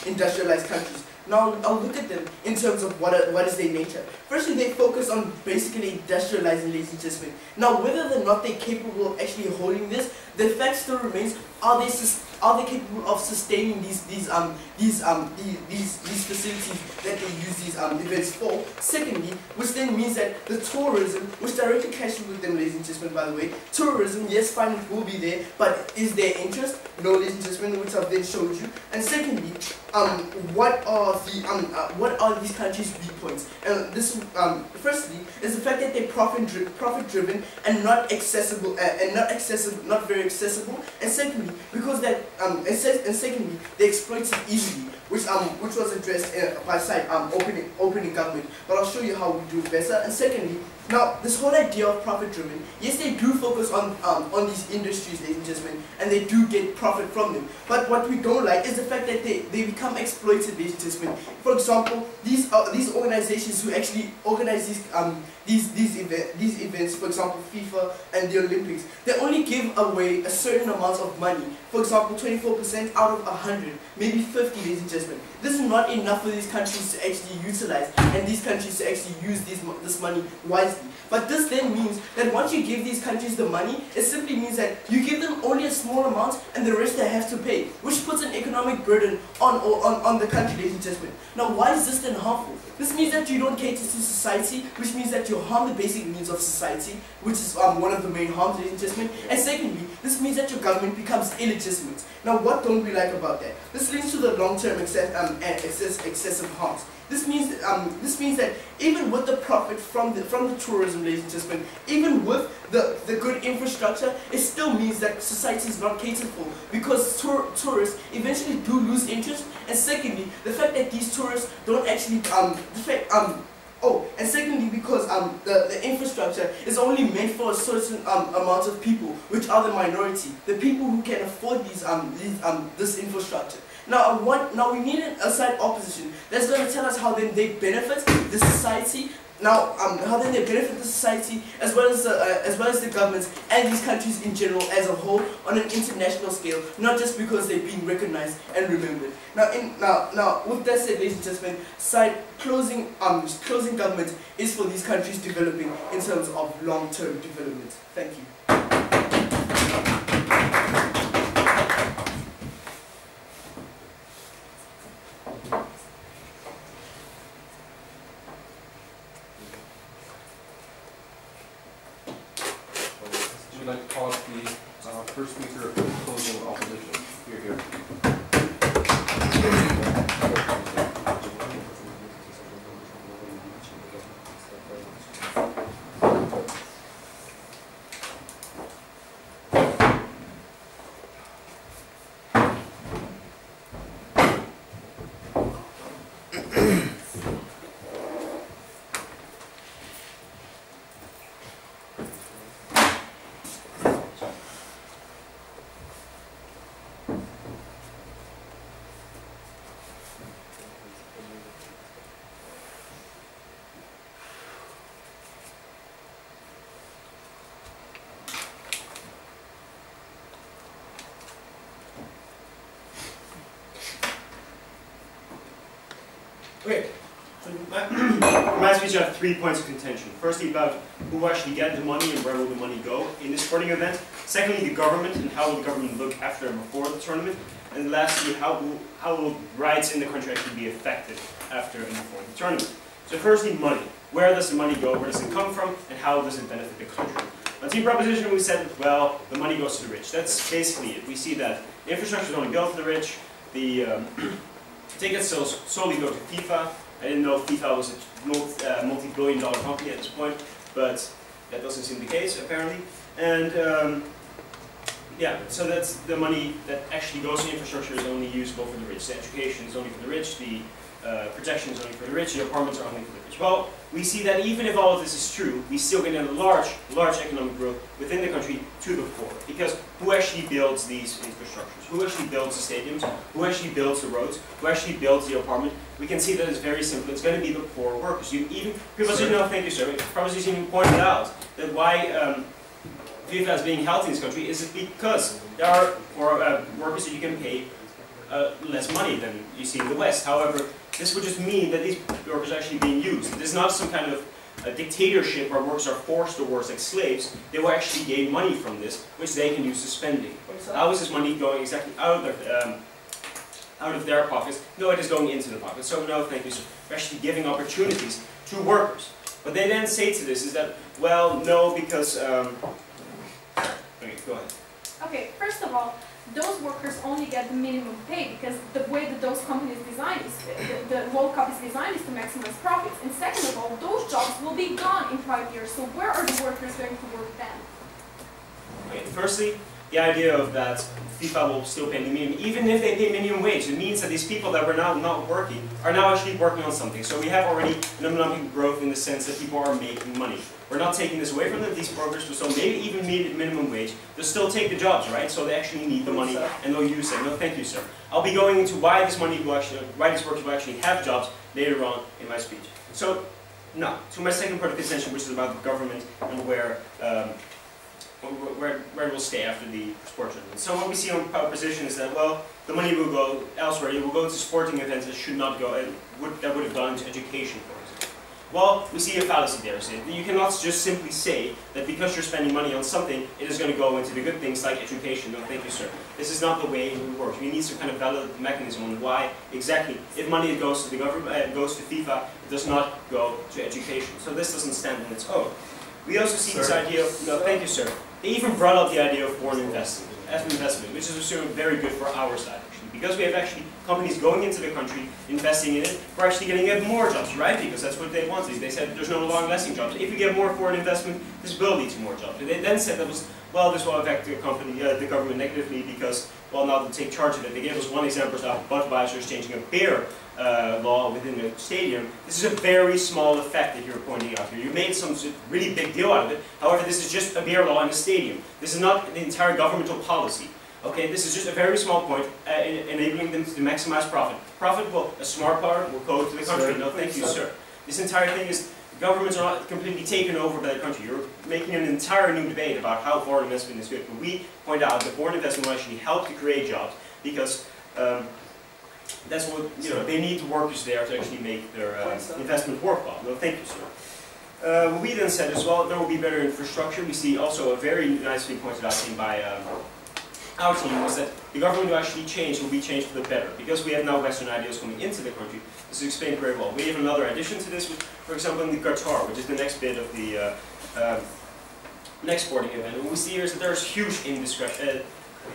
Speaker 5: industrialized countries? Now I'll look at them in terms of what is their nature. Firstly, they focus on basically industrializing, ladies and gentlemen. Now, whether or not they're capable of actually holding this, the fact still remains: are they capable of sustaining these facilities that they use these events for? Secondly, which then means that the tourism, which directly clashes with them, ladies and gentlemen. By the way, tourism, yes, fine, it will be there, but is there interest? No, ladies and gentlemen, which I've then showed you. And secondly, what are these countries' weak points? And this, firstly, is the fact that they're profit-driven and not accessible, not very accessible. And secondly, because that, and secondly, they exploit it easily, which was addressed by side opening government. But I'll show you how we do it better. And secondly, now this whole idea of profit-driven, yes, they do focus on these industries, ladies and gentlemen, and they do get profit from them. But what we don't like is the fact that they become exploited, ladies and gentlemen. For example, these organizations who actually organize these events, for example, FIFA and the Olympics, they only give away a certain amount of money. For example, 24% out of 100, maybe 50, ladies and gentlemen. This is not enough for these countries to actually utilize and these countries to actually use this money wisely. But this then means that once you give these countries the money, it simply means that you give them only a small amount and the rest they have to pay, which puts an economic burden on the country, ladies and gentlemen. Now, why is this then harmful? This means that you don't cater to society, which means that you harm the basic needs of society, which is one of the main harms, ladies and gentlemen. And secondly, this means that your government becomes illegitimate. Now, what don't we like about that? This leads to the long-term excessive harms. This means that even with the profit from the tourism, ladies and gentlemen, even with the good infrastructure, it still means that society is not catered for, because tourists eventually do lose interest. And secondly, the fact that these tourists don't actually Oh, and secondly, because the infrastructure is only meant for a certain amount of people, which are the minority, the people who can afford this infrastructure. Now, we need a side opposition that's going to tell us how then they benefit the society. Now, how then they benefit the society as well as the governments and these countries in general as a whole on an international scale, not just because they're being recognized and remembered. Now, with that said, ladies and gentlemen, closing government is for these countries developing in terms of long-term development. Thank you.
Speaker 3: Would you like to call up the first speaker of closing opposition? Here.
Speaker 7: Okay, so my speech I have 3 points of contention. Firstly, about who actually get the money and where will the money go in this sporting event. Secondly, the government and how will the government look after and before the tournament. And lastly, how will rights in the country actually be affected after and before the tournament. So firstly, money. Where does the money go? Where does it come from? And how does it benefit the country? On team proposition, we said, well, the money goes to the rich. That's basically it. We see that the infrastructure is only built for the rich. The tickets solely go to FIFA. I didn't know FIFA was a multi-billion-dollar company at this point, but that doesn't seem the case, apparently. And yeah, so that's the money that actually goes to infrastructure is only usable for the rich. The education is only for the rich, the protection is only for the rich, the apartments are only for the rich. Well, we see that even if all of this is true, we still get a large economic growth within the country to the poor. Because who actually builds these infrastructures? Who actually builds the stadiums? Who actually builds the roads? Who actually builds the apartment? We can see that it's very simple. It's going to be the poor workers. Thank you, sir. Proposition even pointed out that why FIFA is being held in this country is because there are workers that you can pay less money than you see in the West. However, this would just mean that these workers are actually being used. This is not some kind of a dictatorship where workers are forced to work like slaves. They will actually gain money from this, which they can use to spending. How is this money going exactly out of their pockets? No, it is going into the pockets. So no, thank you, sir. We're actually giving opportunities to workers. What they then say to this is that, well, no, because okay, go ahead.
Speaker 6: Okay, first of all, those workers only get the minimum pay because the way that those companies design is, the World Cup is designed is to maximize profits. And second of all, those jobs will be gone in 5 years. So where are the workers going to work then?
Speaker 7: Okay, firstly, the idea of that FIFA will still pay the minimum, even if they pay minimum wage, it means that these people that were now not working are now actually working on something. So we have already an economic growth in the sense that people are making money. We're not taking this away from them. These workers will still maybe even meet minimum wage. They'll still take the jobs, right? So they actually need the money and they'll use it. No, thank you, sir. I'll be going into why this money will actually, why these workers will actually have jobs later on in my speech. So now to my second part of contention, which is about the government and where it will stay after the sport tournament. So what we see on position is that, well, the money will go elsewhere. It will go to sporting events that should not go, that would have gone into education, for example. Well, we see a fallacy there. So you cannot just simply say that because you're spending money on something, it is going to go into the good things like education. No, thank you, sir. This is not the way it works. We need some kind of valid mechanism on why exactly, if money goes to the government, goes to FIFA, it does not go to education. So this doesn't stand on its own. We also see this idea of, no, thank you, sir. They even brought up the idea of foreign investment, which is assuming very good for our side, actually. Because we have actually companies going into the country, investing in it, we're actually going to get more jobs, right? Because that's what they wanted. They said there's no long-lasting jobs. If we get more foreign investment, this will lead to more jobs. And they then said that was, well, this will affect the government negatively because, well, now to take charge of it. They gave us one example of Budweiser is changing a beer law within the stadium, this is a very small effect that you're pointing out here. You made some really big deal out of it. However, this is just a beer law in a stadium. This is not the entire governmental policy. Okay, this is just a very small point, enabling them to maximize profit. Profit will, a smart part, will go to the country. No, thank you, sir. This entire thing is, governments are not completely taken over by the country. You're making an entire new debate about how foreign investment is good. But we point out that foreign investment will actually help to create jobs, because that's what, you know, they need the workers there to actually make their investment worthwhile. No, thank you, sir. We then said as well, there will be better infrastructure. We see also a very nicely pointed out thing by our team was that the government will actually change, will be changed for the better, because we have now Western ideas coming into the country. This is explained very well. We have another addition to this, for example, in the Qatar, which is the next bit of the next sporting event. And what we see here is that there's huge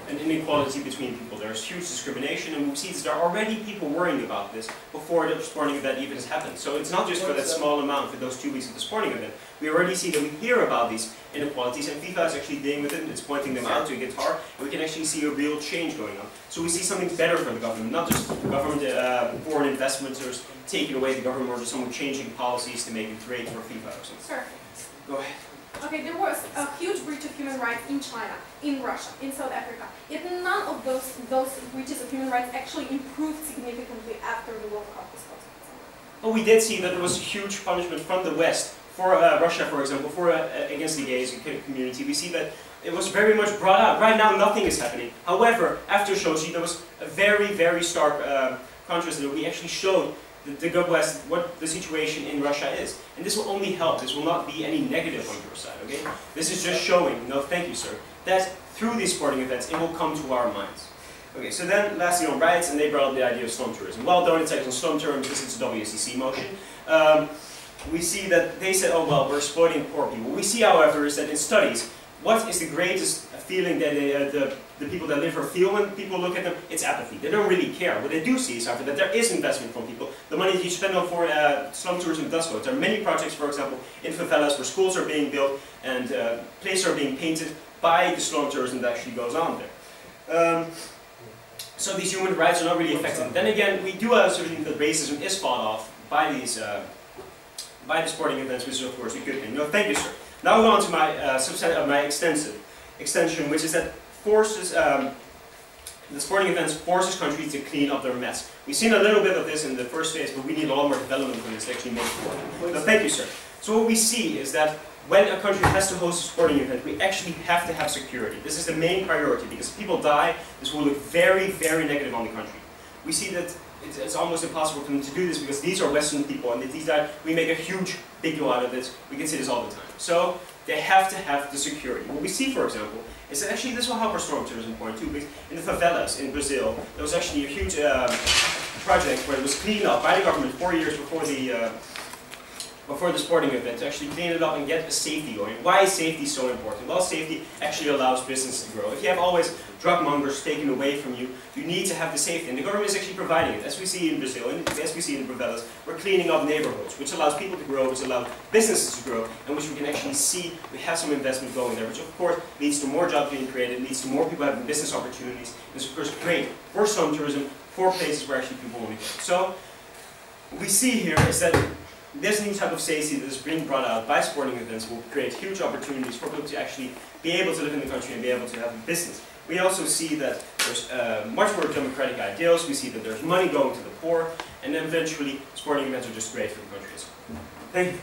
Speaker 7: an inequality between people. There's huge discrimination, and we see that there are already people worrying about this before the sporting event even has happened. So it's not just for that small amount for those 2 weeks of the sporting event. We already see that we hear about these inequalities, and FIFA is actually dealing with it. It's pointing them out to Qatar, and we can actually see a real change going on. So we see something better for the government, not just government foreign investors taking away the government, or just someone changing policies to make it great for FIFA or something.
Speaker 6: Sure.
Speaker 7: Go ahead.
Speaker 6: Okay, there was a huge breach of human rights in China, in Russia, in South Africa. Yet none of those breaches of human rights actually improved significantly after the World Cup was held.
Speaker 7: But we did see that there was huge punishment from the West for Russia, for example, for against the gays community. We see that it was very much brought out. Right now, nothing is happening. However, after Sochi, there was a very, very stark contrast that we actually showed the West what the situation in Russia is. And this will only help. This will not be any negative on your side, okay? This is just showing, no thank you sir, that through these sporting events it will come to our minds. Okay, so then lastly on rights, and they brought up the idea of slum tourism. Well, don't attack on slum tourism because it's a WSCC motion. We see that they said, oh well, we're exploiting poor people. What we see, however, is that in studies, what is the greatest feeling that the people that live here feel when people look at them? It's apathy. They don't really care. What they do see is, however, that there is investment from people. The money that you spend on for slum tourism does go. There are many projects, for example, in favelas where schools are being built and places are being painted by the slum tourism that actually goes on there. So these human rights are not really affected. Then again, we do have certainly that racism is fought off by these by the sporting events, which is of course a good thing. No, thank you, sir. Now we'll go on to my my extension, which is that forces the sporting events forces countries to clean up their mess. We've seen a little bit of this in the first phase, but we need a lot more development on this to actually make it work. No, thank you, sir. So what we see is that when a country has to host a sporting event, we actually have to have security. This is the main priority, because if people die, this will look very, very negative on the country. We see that it's almost impossible for them to do this because these are Western people, and if these die, we make a huge big deal out of this. We can see this all the time. So they have to have the security. What we see, for example, is that actually this will help our storm tourism point too, because in the favelas in Brazil, there was actually a huge project where it was cleaned up by the government 4 years before the sporting event to actually clean it up and get the safety going. Why is safety so important? Well, safety actually allows business to grow. If you have always drug mongers taken away from you, you need to have the safety, and the government is actually providing it. As we see in Brazil, and as we see in the favelas, we're cleaning up neighborhoods, which allows people to grow, which allows businesses to grow, and which we can actually see we have some investment going there, which of course leads to more jobs being created, leads to more people having business opportunities, and it's of course great for slum tourism, for places where actually people want to go. So, what we see here is that this new type of safety that is being brought out by sporting events will create huge opportunities for people to actually be able to live in the country and be able to have a business. We also see that there's much more democratic ideals, we see that there's money going to the poor, and then eventually sporting events are just great for the country. Thank you.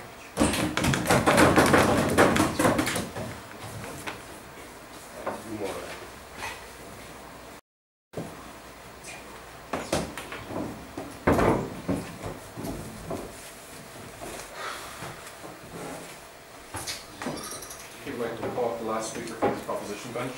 Speaker 3: I'd like to call up the last speaker for this proposition bench.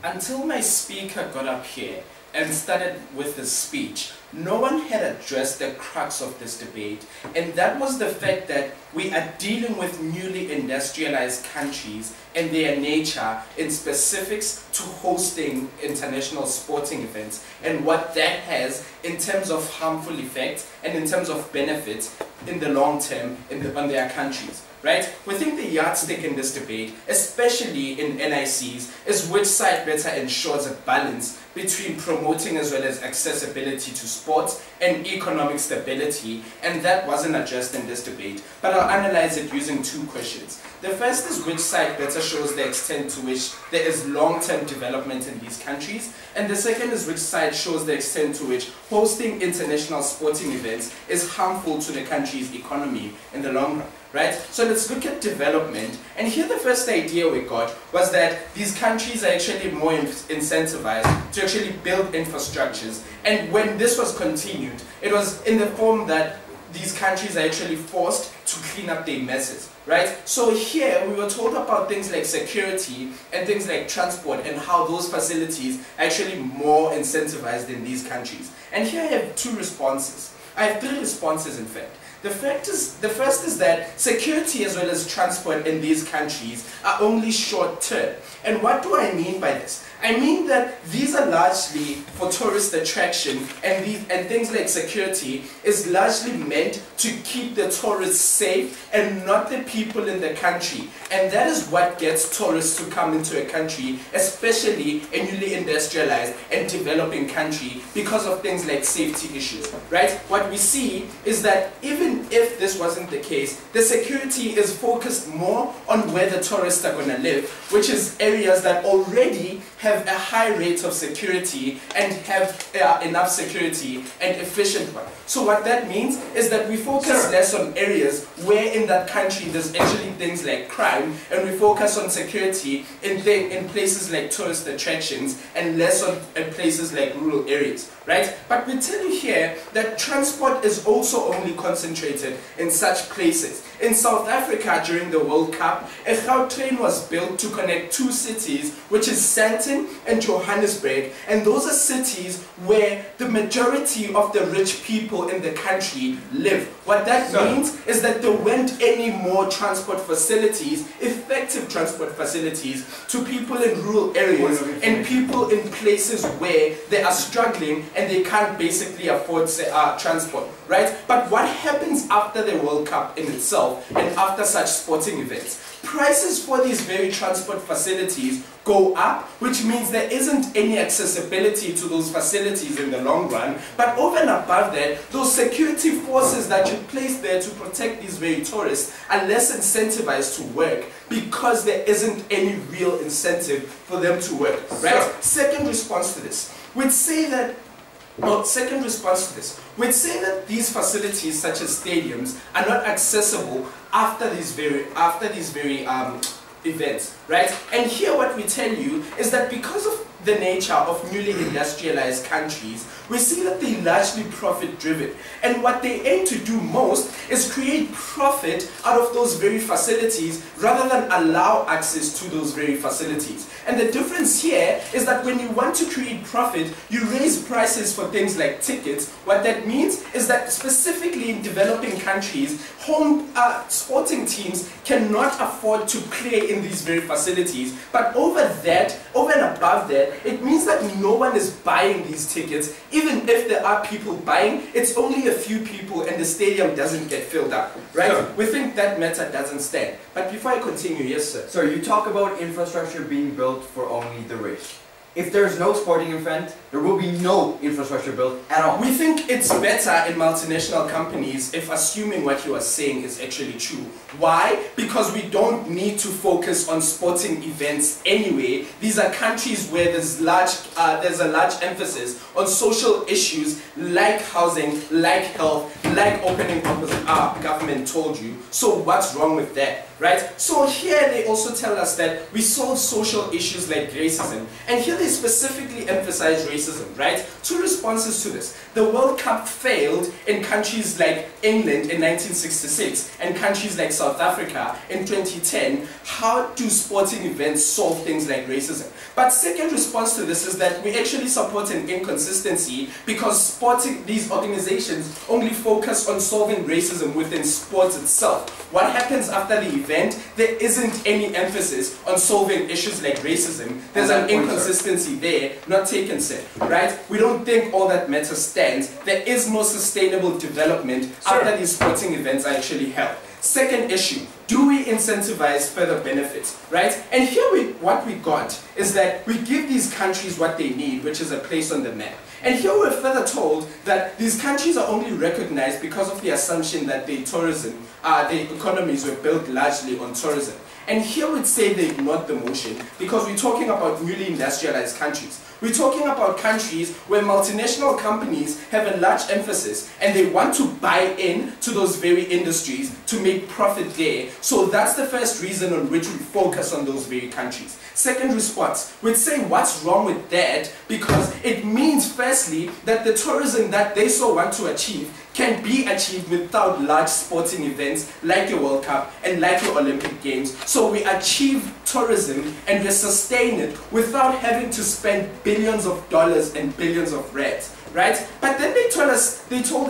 Speaker 8: until my speaker got up here and started with the speech, no one had addressed the crux of this debate, and that was the fact that we are dealing with newly industrialized countries and their nature in specifics to hosting international sporting events and what that has in terms of harmful effects and in terms of benefits in the long term on their countries. Right? We think the yardstick in this debate, especially in NICs, is which side better ensures a balance between promoting as well as accessibility to sports and economic stability, and that wasn't addressed in this debate. But I'll analyze it using two questions. The first is which side better shows the extent to which there is long-term development in these countries, and the second is which side shows the extent to which hosting international sporting events is harmful to the country's economy in the long run. Right? So let's look at development, and here the first idea we got was that these countries are actually more incentivized to actually build infrastructures, and when this was continued, it was in the form that these countries are actually forced to clean up their messes, right? So here we were told about things like security and things like transport and how those facilities are actually more incentivized in these countries. And here I have two responses. I have three responses in fact. The first is that security as well as transport in these countries are only short term. And what do I mean by this? I mean that these are largely for tourist attraction, and things like security is largely meant to keep the tourists safe and not the people in the country. And that is what gets tourists to come into a country, especially a newly industrialized and developing country, because of things like safety issues, right? What we see is that even if this wasn't the case, the security is focused more on where the tourists are going to live, which is areas that already have a high rate of security and have enough security and efficient one. So what that means is that we focus less on areas where in that country there's actually things like crime, and we focus on security in places like tourist attractions and less on places like rural areas, right? But we tell you here that transport is also only concentrated in such places. In South Africa during the World Cup, a train was built to connect two cities, which is Sandton and Johannesburg, and those are cities where the majority of the rich people in the country live. What that means is that there weren't any more transport facilities, effective transport facilities, to people in rural areas and people in places where they are struggling and they can't basically afford transport, right? But what happens after the World Cup in itself and after such sporting events? Prices for these very transport facilities go up, which means there isn't any accessibility to those facilities in the long run. But over and above that, those security forces that you place there to protect these very tourists are less incentivized to work because there isn't any real incentive for them to work, right? Second response to this, we'd say that we'd say that these facilities such as stadiums are not accessible after these very events, right? And here what we tell you is that because of the nature of newly industrialized countries, we see that they're largely profit-driven. And what they aim to do most is create profit out of those very facilities rather than allow access to those very facilities. And the difference here is that when you want to create profit, you raise prices for things like tickets. What that means is that specifically in developing countries, home sporting teams cannot afford to play in these very facilities. But over and above that, it means that no one is buying these tickets. Even if there are people buying, it's only a few people and the stadium doesn't get filled up, right?
Speaker 4: Sure.
Speaker 8: We think that matter doesn't stand. But before I continue, yes sir.
Speaker 4: So you talk about infrastructure being built for only the rich. If there's no sporting event, there will be no infrastructure built at all.
Speaker 8: We think it's better in multinational companies if assuming what you are saying is actually true. Why? Because we don't need to focus on sporting events anyway. These are countries where there's a large emphasis on social issues like housing, like health, like opening up as our government told you. So what's wrong with that, right? So here they also tell us that we solve social issues like racism. And here they they specifically emphasize racism, right? Two responses to this. The World Cup failed in countries like England in 1966 and countries like South Africa in 2010. How do sporting events solve things like racism? But second response to this is that we actually support an inconsistency because these organizations only focus on solving racism within sports itself. What happens after the event? There isn't any emphasis on solving issues like racism. There's an inconsistency there, not taken set, right? We don't think all that matter stands. There is no sustainable development after these sporting events are actually held. Second issue, do we incentivize further benefits, right? And here what we got is that we give these countries what they need, which is a place on the map. And here we're further told that these countries are only recognized because of the assumption that their economies were built largely on tourism. And here we'd say they ignored the motion because we're talking about newly industrialized countries. We're talking about countries where multinational companies have a large emphasis and they want to buy in to those very industries to make profit there. So that's the first reason on which we focus on those very countries. Second response, we'd say what's wrong with that because it means firstly that the tourism that they so want to achieve can be achieved without large sporting events like your World Cup and like your Olympic Games. So we achieve tourism and we sustain it without having to spend billions of dollars and billions of rands, right? But then they told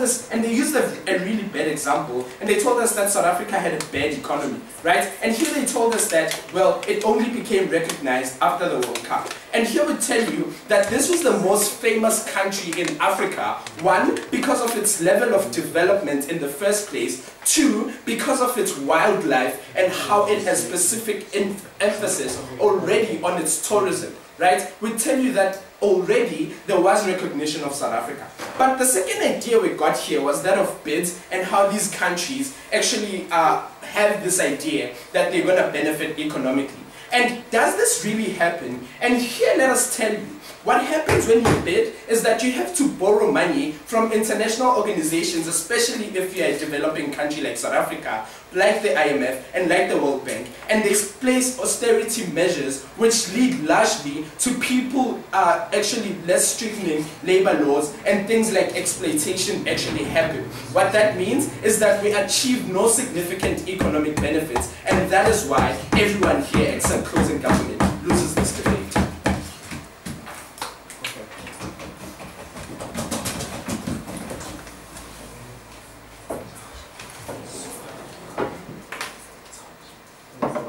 Speaker 8: us, and they used a really bad example, and they told us that South Africa had a bad economy, right? And here they told us that, well, it only became recognized after the World Cup. And here we tell you that this was the most famous country in Africa. One, because of its level of development in the first place. Two, because of its wildlife and how it has specific emphasis already on its tourism, right? We tell you that already there was recognition of South Africa. But the second idea we got here was that of bids and how these countries actually have this idea that they're going to benefit economically. And does this really happen? And here let us tell you, what happens when you bid is that you have to borrow money from international organizations, especially if you're a developing country like South Africa, like the IMF and like the World Bank, and they place austerity measures which lead largely to people actually less strengthening labor laws and things like exploitation actually happen. What that means is that we achieve no significant economic benefits, and that is why everyone here except closing government loses this debate.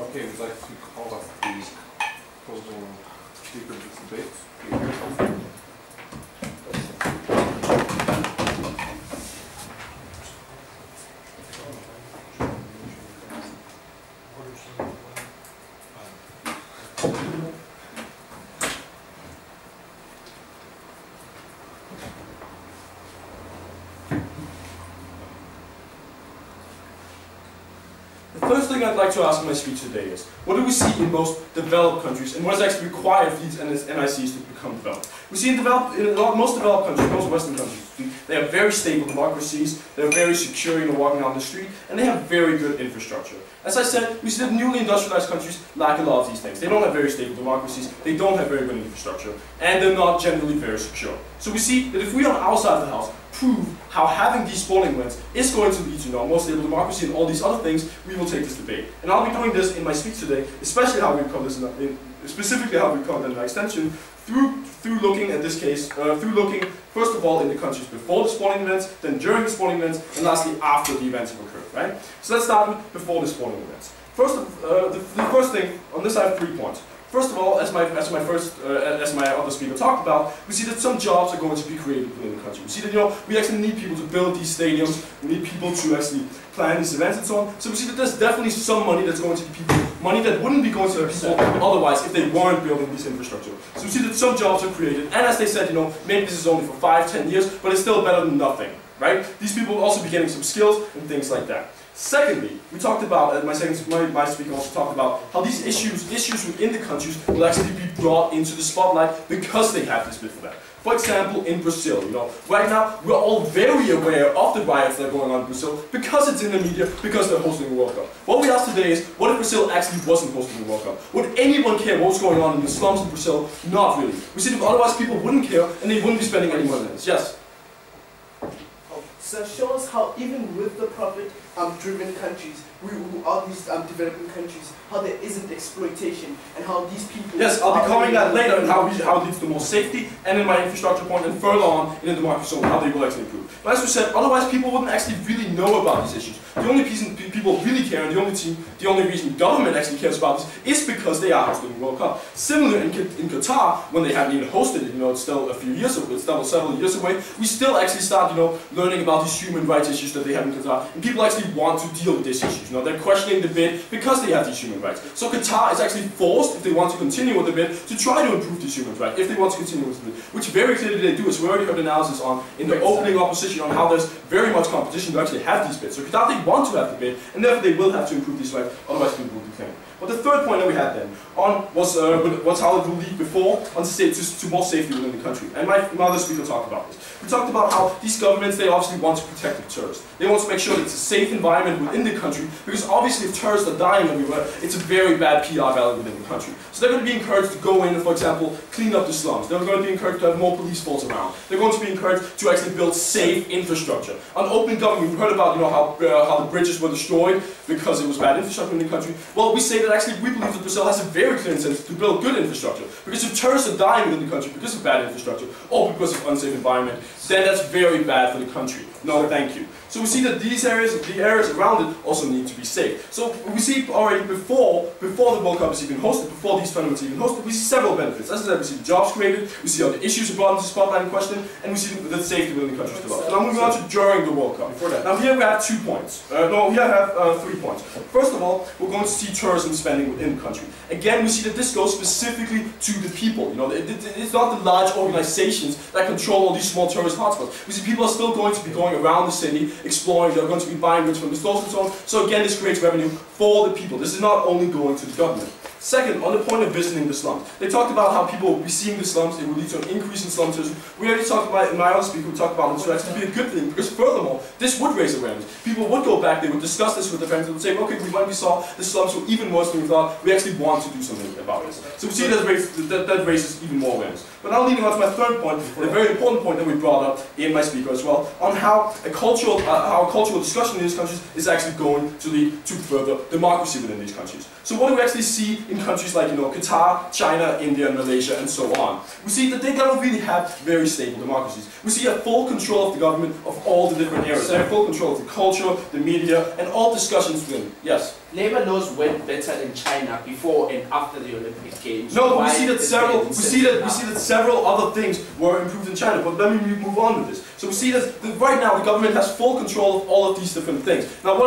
Speaker 3: Okay, we'd like to call up the closing speaker of this debate.
Speaker 2: The first thing I'd like to ask in my speech today is, what do we see in most developed countries, and what is actually required for these NICs to become developed? We see in most developed countries, most Western countries, they have very stable democracies, they're very secure, walking down the street, and they have very good infrastructure. As I said, we see that newly industrialized countries lack a lot of these things. They don't have very stable democracies, they don't have very good infrastructure, and they're not generally very secure. So we see that if we on our side of the house prove how having these sporting events is going to lead to more stable democracy and all these other things, we will take this debate. And I'll be doing this in my speech today, especially how we cover this specifically how we cover it in my extension, through looking at this case, through looking first of all in the countries before the sporting events, then during the sporting events, and lastly after the events have occurred, right? So let's start with before the sporting events. First, the first thing on this I have 3 points. First of all, as my other speaker talked about, we see that some jobs are going to be created within the country. We see that we actually need people to build these stadiums, we need people to actually plan these events and so on. So we see that there's definitely some money that's going to people, money that wouldn't be going to people otherwise if they weren't building this infrastructure. So we see that some jobs are created, and as they said, maybe this is only for 5-10 years, but it's still better than nothing, right? These people will also be getting some skills and things like that. Secondly, we talked about, my speaker also talked about how these issues within the countries will actually be brought into the spotlight because they have this bid for that. For example, in Brazil, right now we're all very aware of the riots that are going on in Brazil because it's in the media, because they're hosting the World Cup. What we ask today is, what if Brazil actually wasn't hosting the World Cup? Would anyone care what was going on in the slums in Brazil? Not really. We see that otherwise people wouldn't care and they wouldn't be spending any money on this. Yes?
Speaker 5: So show us how even with the profit-driven countries, who are these developing countries, how there isn't exploitation and how these people...
Speaker 2: Yes, I'll be covering that later and how it leads to more safety and in my infrastructure point and further on in the democracy zone, how they will actually improve. But as we said, otherwise people wouldn't actually really know about these issues. The only reason people really care and the only reason government actually cares about this is because they are hosting the World Cup. Similar in Qatar, when they haven't even hosted it, it's still a few years away, it's still several years away, we still actually start, learning about these human rights issues that they have in Qatar, and people actually want to deal with these issues. They're questioning the bid because they have these human rights. So Qatar is actually forced, if they want to continue with the bid, to try to improve these human rights, if they want to continue with the bid, which very clearly they do, as we already heard analysis on in the opening opposition on how there's very much competition to actually have these bids. So Qatar, they want to have the bid, and therefore they will have to improve these rights, otherwise people will decline. But the third point that we had then was how it will lead before to more safety within the country. And my other speaker talked about this. We talked about how these governments, they obviously want to protect the tourists. They want to make sure that it's a safe environment within the country, because obviously if tourists are dying everywhere, it's a very bad PR value within the country. So they're going to be encouraged to go in and, for example, clean up the slums. They're going to be encouraged to have more police force around. They're going to be encouraged to actually build safe infrastructure. On open government, we've heard about how the bridges were destroyed because it was bad infrastructure in the country. Well, we say that actually we believe that Brazil has a very clear incentive to build good infrastructure. Because if tourists are dying within the country because of bad infrastructure or because of unsafe environment, then that's very bad for the country. No, thank you. So we see that these areas, the areas around it, also need to be safe. So we see already before the World Cup is even hosted, before these tournaments are even hosted, we see several benefits. As I said, we see the jobs created, we see how the issues are brought into spotlight in question, and we see the safety within the country developed. So now moving on to during the World Cup. Before that, now here we have 2 points. Here I have 3 points. First of all, we're going to see tourism spending within the country. Again, we see that this goes specifically to the people. It's not the large organizations that control all these small tourist hotspots. We see people are still going to be going around the city, exploring, they're going to be buying goods from the stores and so on. So again, this creates revenue for the people. This is not only going to the government. Second, on the point of visiting the slums, they talked about how people will be seeing the slums, it will lead to an increase in slum tourism. We already talked about, in my other speaker, we talked about this would actually be a good thing, because furthermore, this would raise awareness. People would go back, they would discuss this with their friends, they would say, okay, when we saw the slums were even worse than we thought, we actually want to do something about this. So we see that raises even more awareness. But now leading on to my third point, a very important point that we brought up in my speaker as well, on how a cultural discussion in these countries is actually going to lead to further democracy within these countries. So what do we actually see in countries like Qatar, China, India, and Malaysia, and so on? We see that they don't really have very stable democracies. We see a full control of the government of all the different areas. They have full control of the culture, the media, and all discussions within. Yes?
Speaker 8: Labor laws went better in China before and after the Olympic Games.
Speaker 2: No, but we see that several other things were improved in China. But let me move on with this. So we see that right now the government has full control of all of these different things. Now,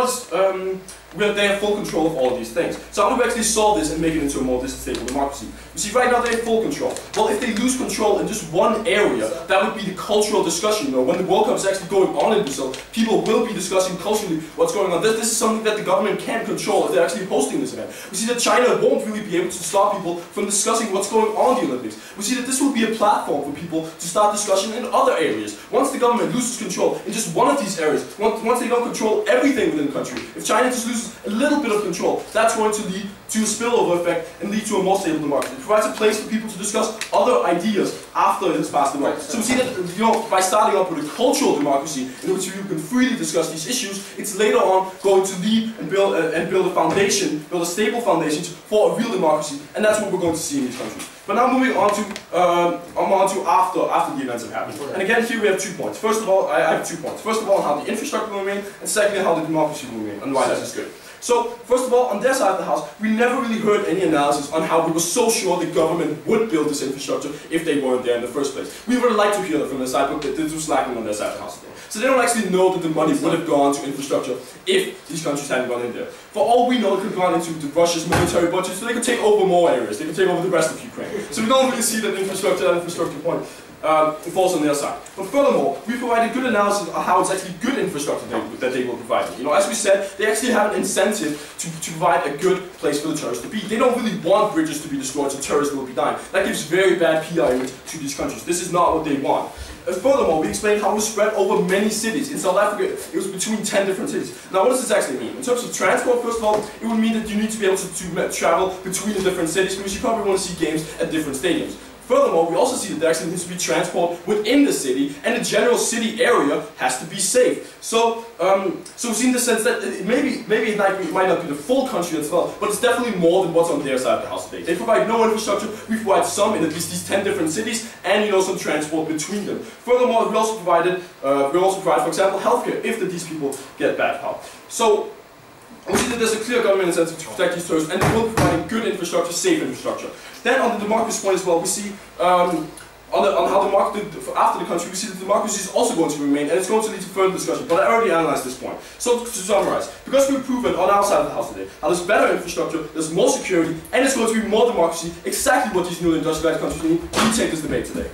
Speaker 2: they have full control of all of these things. So how do we actually solve this and make it into a more stable democracy? You see, right now they have full control. Well, if they lose control in just one area, that would be the cultural discussion. When the World Cup is actually going on in Brazil, people will be discussing culturally what's going on. This is something that the government can control if they're actually hosting this event. We see that China won't really be able to stop people from discussing what's going on in the Olympics. We see that this will be a platform for people to start discussion in other areas. Once the government loses control in just one of these areas, once they don't control everything within the country, if China just loses a little bit of control, that's going to lead to a spillover effect and lead to a more stable democracy. It provides a place for people to discuss other ideas after it has passed the law. So we see that by starting up with a cultural democracy in which you can freely discuss these issues, it's later on going to lead and build a foundation, build a stable foundation for a real democracy, and that's what we're going to see in these countries. But now moving on to after the events have happened. And again, here we have 2 points. First of all, I have 2 points. First of all, how the infrastructure will remain, and secondly, how the democracy will remain, and why that is good. So, first of all, on their side of the house, we never really heard any analysis on how we were so sure the government would build this infrastructure if they weren't there in the first place. We would like to hear that from their side, but this was lacking on their side of the house today. So they don't actually know that the money would have gone to infrastructure if these countries hadn't gone in there. For all we know, it could have gone into Russia's military budget, so they could take over more areas. They could take over the rest of Ukraine. So we don't really see that infrastructure point. it falls on their side. But furthermore, we provide a good analysis of how it's actually good infrastructure that they will provide. You know, as we said, they actually have an incentive to provide a good place for the tourists to be. They don't really want bridges to be destroyed so tourists will be dying. That gives very bad PR image to these countries. This is not what they want. Furthermore, we explained how it was spread over many cities. In South Africa, it was between 10 different cities. Now, what does this actually mean? In terms of transport, first of all, it would mean that you need to be able to travel between the different cities because you probably want to see games at different stadiums. Furthermore, we also see that there actually needs to be transport within the city, and the general city area has to be safe. So we see in the sense that maybe it might not be the full country as well, but it's definitely more than what's on their side of the house today. They provide no infrastructure. We provide some in at least these 10 different cities, and some transport between them. Furthermore, we also provide, for example, healthcare if these people get bad health. So we see that there's a clear government incentive to protect these tourists, and they will provide good infrastructure, safe infrastructure. Then on the democracy point as well, we see on how after the country, we see that democracy is also going to remain, and it's going to lead to further discussion. But I already analyzed this point. So to summarize, because we've proven on our side of the house today how there's better infrastructure, there's more security, and it's going to be more democracy, exactly what these newly industrialized countries need, we take this debate today.